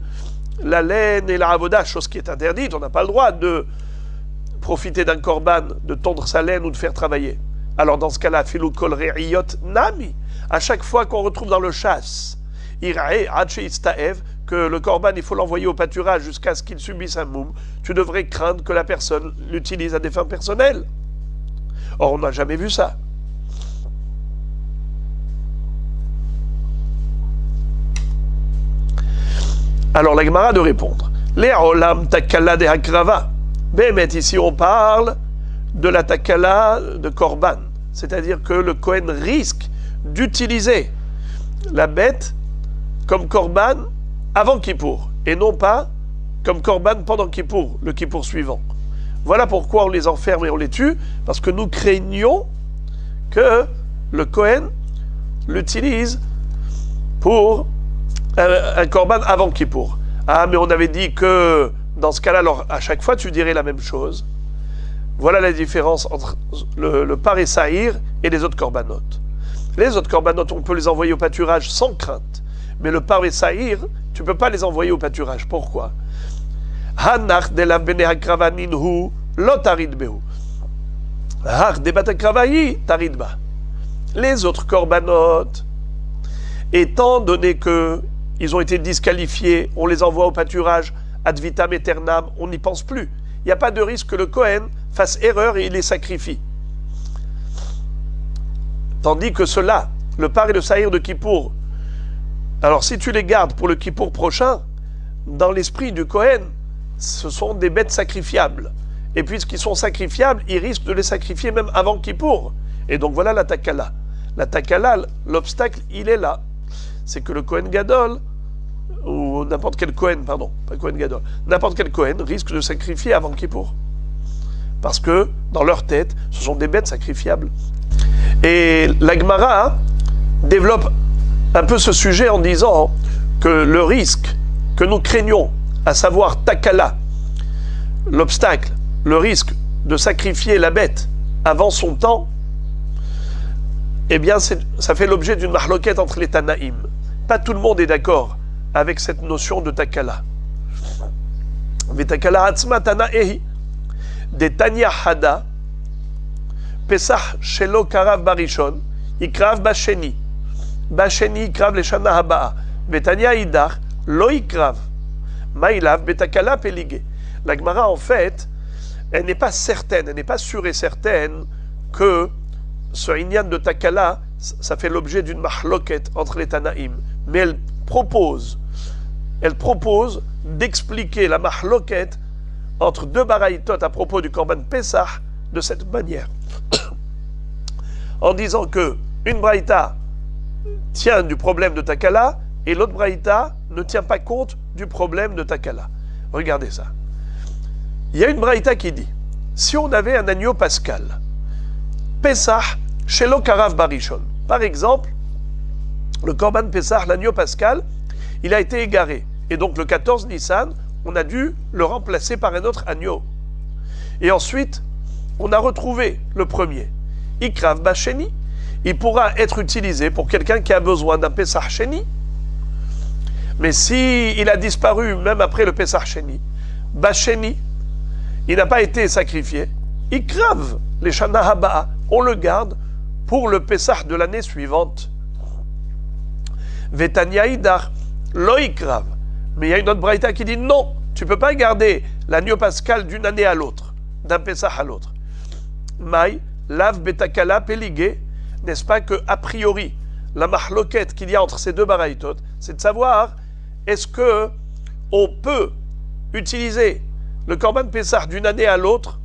la laine et la avoda, chose qui est interdite, on n'a pas le droit de profiter d'un korban, de tondre sa laine ou de faire travailler. Alors dans ce cas-là, filou kol re'iyot nami. À chaque fois qu'on retrouve dans le chasse, irae hache istaev, que le korban, il faut l'envoyer au pâturage jusqu'à ce qu'il subisse un moum, tu devrais craindre que la personne l'utilise à des fins personnelles. Or, on n'a jamais vu ça. Alors, la Gemara de répondre. Les olam takala de hakrava. Mais ici, on parle de la takala de korban. C'est-à-dire que le Kohen risque d'utiliser la bête comme korban avant Kippour, et non pas comme korban pendant Kippour, le Kippour suivant. Voilà pourquoi on les enferme et on les tue, parce que nous craignons que le Kohen l'utilise pour un korban avant Kippour. Ah, mais on avait dit que dans ce cas-là, alors à chaque fois tu dirais la même chose. Voilà la différence entre le paré saïr et les autres corbanotes. Les autres corbanotes, on peut les envoyer au pâturage sans crainte. Mais le paré saïr, tu ne peux pas les envoyer au pâturage. Pourquoi? Hanach de la benehakravaninhu lotarid behu. Har de batakravayi taridba. Les autres corbanotes, étant donné qu'ils ont été disqualifiés, on les envoie au pâturage ad vitam aeternam, on n'y pense plus. Il n'y a pas de risque que le Kohen fasse erreur et il les sacrifie. Tandis que ceux-là, le par et le saïr de Kippour, alors si tu les gardes pour le Kippour prochain, dans l'esprit du Kohen, ce sont des bêtes sacrifiables. Et puisqu'ils sont sacrifiables, ils risquent de les sacrifier même avant Kippour. Et donc voilà la takala. La takala, l'obstacle, il est là. C'est que le Kohen Gadol, ou n'importe quel Kohen, pardon, pas Kohen Gadol, n'importe quel Kohen risque de sacrifier avant Kippour. Parce que, dans leur tête, ce sont des bêtes sacrifiables. Et la Gemara développe un peu ce sujet en disant que le risque que nous craignons, à savoir takala, l'obstacle, le risque de sacrifier la bête avant son temps, eh bien, ça fait l'objet d'une mahloket entre les Tanaïm. Pas tout le monde est d'accord avec cette notion de takala. Vetakala atzma tanaehi. De Tanya Hada, Pesach Shelo Karav Barishon, Ikrav Basheni. Basheni Ikrav Leshana Habaa. Betania Idar, Lo Ikrav. Maïlav Betakala Pelige. La Gemara, en fait, elle n'est pas certaine, elle n'est pas sûre et certaine que ce Inyan de Takala, ça fait l'objet d'une mahloket entre les Tanaïm. Mais elle propose d'expliquer la mahloket entre deux baraïtot à propos du Korban Pessah de cette manière. En disant que une braïta tient du problème de Takala et l'autre braïta ne tient pas compte du problème de Takala. Regardez ça. Il y a une braïta qui dit, si on avait un agneau pascal, Pessah, Shelo Karav Barishon. Par exemple, le Korban Pessah, l'agneau pascal, il a été égaré. Et donc le 14 Nissan, on a dû le remplacer par un autre agneau. Et ensuite, on a retrouvé le premier. Ikrav Basheni, il pourra être utilisé pour quelqu'un qui a besoin d'un Pessah Sheni. Mais si il a disparu même après le Pessah Sheni, Basheni, il n'a pas été sacrifié, Ikrav, les Shana Habaa, on le garde pour le Pessah de l'année suivante. Vetania Idar, Lo Ikrav. Mais il y a une autre braïta qui dit non, tu ne peux pas garder l'agneau pascal d'une année à l'autre, d'un Pessah à l'autre. Maï, lav betakala peligé, n'est-ce pas que a priori, la mahloquette qu'il y a entre ces deux baraïtot, c'est de savoir est-ce que on peut utiliser le Korban Pessah d'une année à l'autre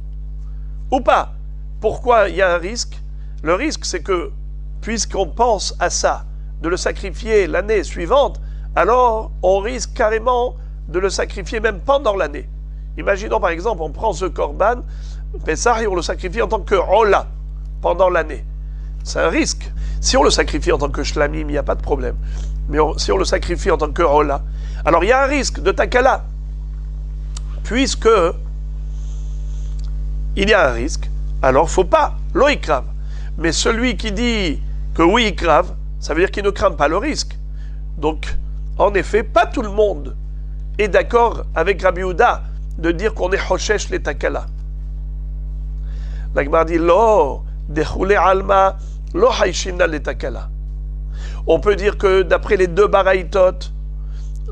ou pas. Pourquoi il y a un risque? Le risque, c'est que, puisqu'on pense à ça, de le sacrifier l'année suivante, alors on risque carrément de le sacrifier même pendant l'année. Imaginons par exemple, on prend ce Korban Pessah et on le sacrifie en tant que Ola pendant l'année. C'est un risque. Si on le sacrifie en tant que Shlamim, il n'y a pas de problème. Mais si on le sacrifie en tant que Ola, alors il y a un risque de Takala. Puisque il y a un risque, alors il ne faut pas Lo Ikrav. Mais celui qui dit que oui, Ikrav, ça veut dire qu'il ne craint pas le risque. Donc, en effet, pas tout le monde est d'accord avec Rabbi Yehuda de dire qu'on est Hoshesh les Takala. La Gemara dit Lo, Dechule Alma, Lo Haishina les Takala. On peut dire que d'après les deux baraïtot,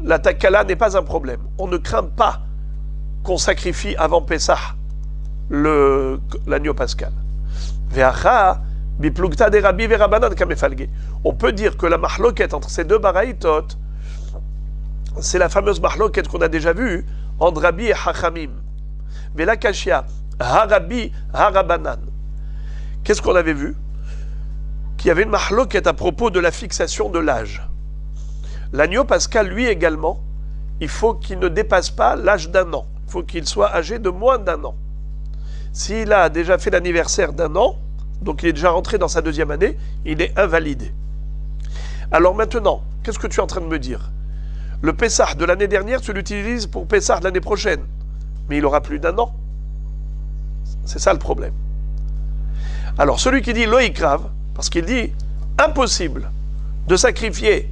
la takala n'est pas un problème. On ne craint pas qu'on sacrifie avant Pessah l'agneau pascal. On peut dire que la mahloket entre ces deux baraïtot, c'est la fameuse mahloket qu'on a déjà vue entre Rabbi et Hachamim. Vela kashia, harabi, harabanan. Qu'est-ce qu'on avait vu? Qu'il y avait une mahloket à propos de la fixation de l'âge. L'agneau pascal, lui également, il faut qu'il ne dépasse pas l'âge d'un an. Il faut qu'il soit âgé de moins d'un an. S'il a déjà fait l'anniversaire d'un an, donc il est déjà rentré dans sa deuxième année, il est invalidé. Alors maintenant, qu'est-ce que tu es en train de me dire? Le Pessah de l'année dernière, tu l'utilises pour Pessah de l'année prochaine. Mais il aura plus d'un an. C'est ça le problème. Alors celui qui dit loïkrav, parce qu'il dit impossible de sacrifier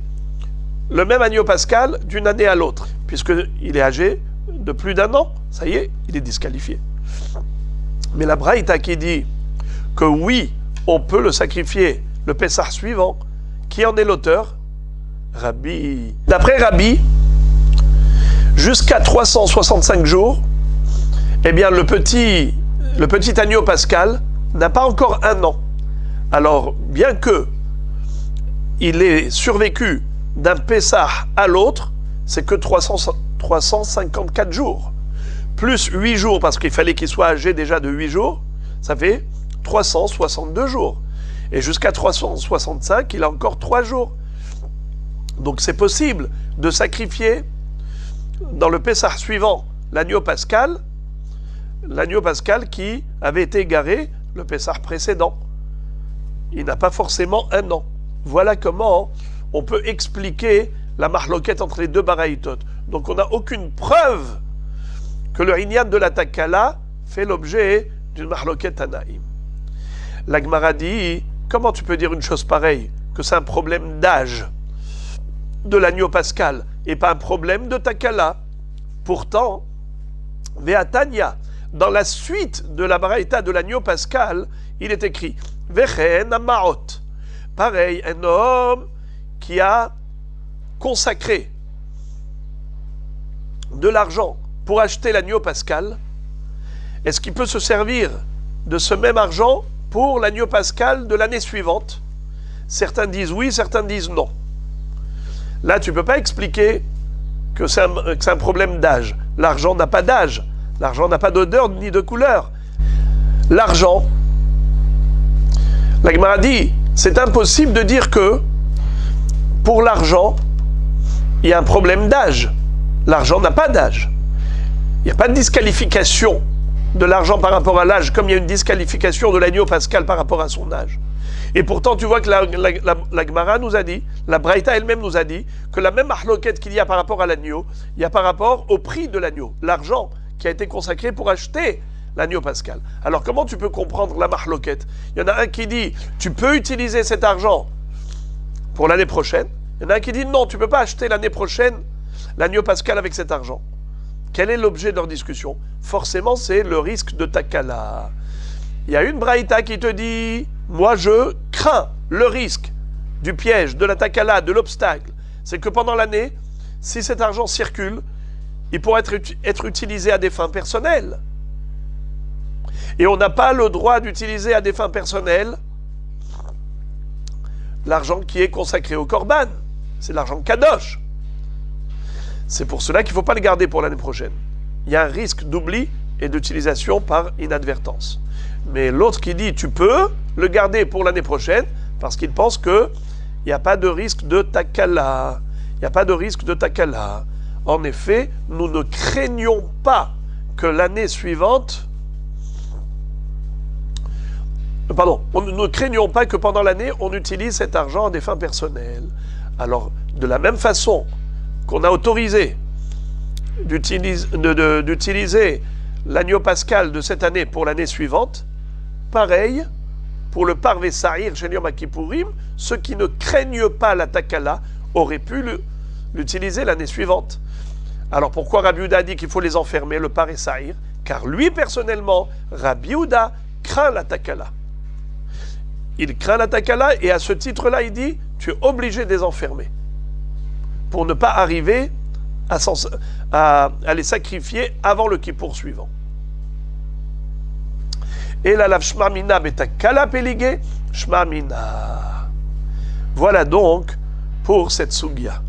le même agneau pascal d'une année à l'autre, puisqu'il est âgé de plus d'un an, ça y est, il est disqualifié. Mais la Braïta qui dit que oui, on peut le sacrifier le Pessah suivant, qui en est l'auteur? Rabbi. D'après Rabbi, jusqu'à 365 jours, eh bien le petit agneau pascal n'a pas encore un an. Alors, bien que il ait survécu d'un Pessah à l'autre, c'est que 354 jours. Plus 8 jours, parce qu'il fallait qu'il soit âgé déjà de 8 jours, ça fait 362 jours. Et jusqu'à 365, il a encore 3 jours. Donc c'est possible de sacrifier dans le Pessah suivant l'agneau pascal qui avait été égaré le Pessah précédent. Il n'a pas forcément un an. Voilà comment on peut expliquer la mahloket entre les deux baraïtot. Donc on n'a aucune preuve que le Inyan de la Takala fait l'objet d'une mahloket Tanaïm. La Gemara dit, comment tu peux dire une chose pareille, que c'est un problème d'âge de l'agneau pascal et pas un problème de Takala? Pourtant, Ve'atanya, dans la suite de la baraïta de l'agneau pascal, il est écrit Vechen amaot. Pareil, un homme qui a consacré de l'argent pour acheter l'agneau pascal, est-ce qu'il peut se servir de ce même argent pour l'agneau pascal de l'année suivante? Certains disent oui, certains disent non. Là, tu ne peux pas expliquer que c'est un problème d'âge. L'argent n'a pas d'âge. L'argent n'a pas d'odeur ni de couleur. L'argent, la Gemara dit, c'est impossible de dire que pour l'argent, il y a un problème d'âge. L'argent n'a pas d'âge. Il n'y a pas de disqualification de l'argent par rapport à l'âge, comme il y a une disqualification de l'agneau pascal par rapport à son âge. Et pourtant, tu vois que la Gemara nous a dit, la Braïta elle-même nous a dit, que la même mahloket qu'il y a par rapport à l'agneau, il y a par rapport au prix de l'agneau, l'argent qui a été consacré pour acheter l'agneau pascal. Alors comment tu peux comprendre la mahloket? Il y en a un qui dit, tu peux utiliser cet argent pour l'année prochaine. Il y en a un qui dit, non, tu ne peux pas acheter l'année prochaine l'agneau pascal avec cet argent. Quel est l'objet de leur discussion? Forcément, c'est le risque de takala. Il y a une braïta qui te dit, moi je crains le risque du piège, de la takala, de l'obstacle. C'est que pendant l'année, si cet argent circule, il pourrait être utilisé à des fins personnelles. Et on n'a pas le droit d'utiliser à des fins personnelles l'argent qui est consacré au korban. C'est l'argent kadosh. C'est pour cela qu'il ne faut pas le garder pour l'année prochaine. Il y a un risque d'oubli et d'utilisation par inadvertance. Mais l'autre qui dit tu peux le garder pour l'année prochaine parce qu'il pense qu'il n'y a pas de risque de takala. Il n'y a pas de risque de takala. En effet, nous ne craignons pas que l'année suivante... nous ne craignons pas que pendant l'année, on utilise cet argent à des fins personnelles. Alors, de la même façon qu'on a autorisé d'utiliser l'agneau pascal de cette année pour l'année suivante, pareil, pour le parvé sahir chez Yom Kippourim, ceux qui ne craignent pas la takala auraient pu l'utiliser l'année suivante. Alors pourquoi Rabbi Yehuda dit qu'il faut les enfermer, le parvé sahir? Car lui personnellement, Rabbi Yehuda craint la takala. Il craint la takala et à ce titre-là, il dit tu es obligé de les enfermer pour ne pas arriver à les sacrifier avant le Kippour suivant. Et la lave Shmamina betakala peligé, Shmamina. Voilà donc pour cette Sugia.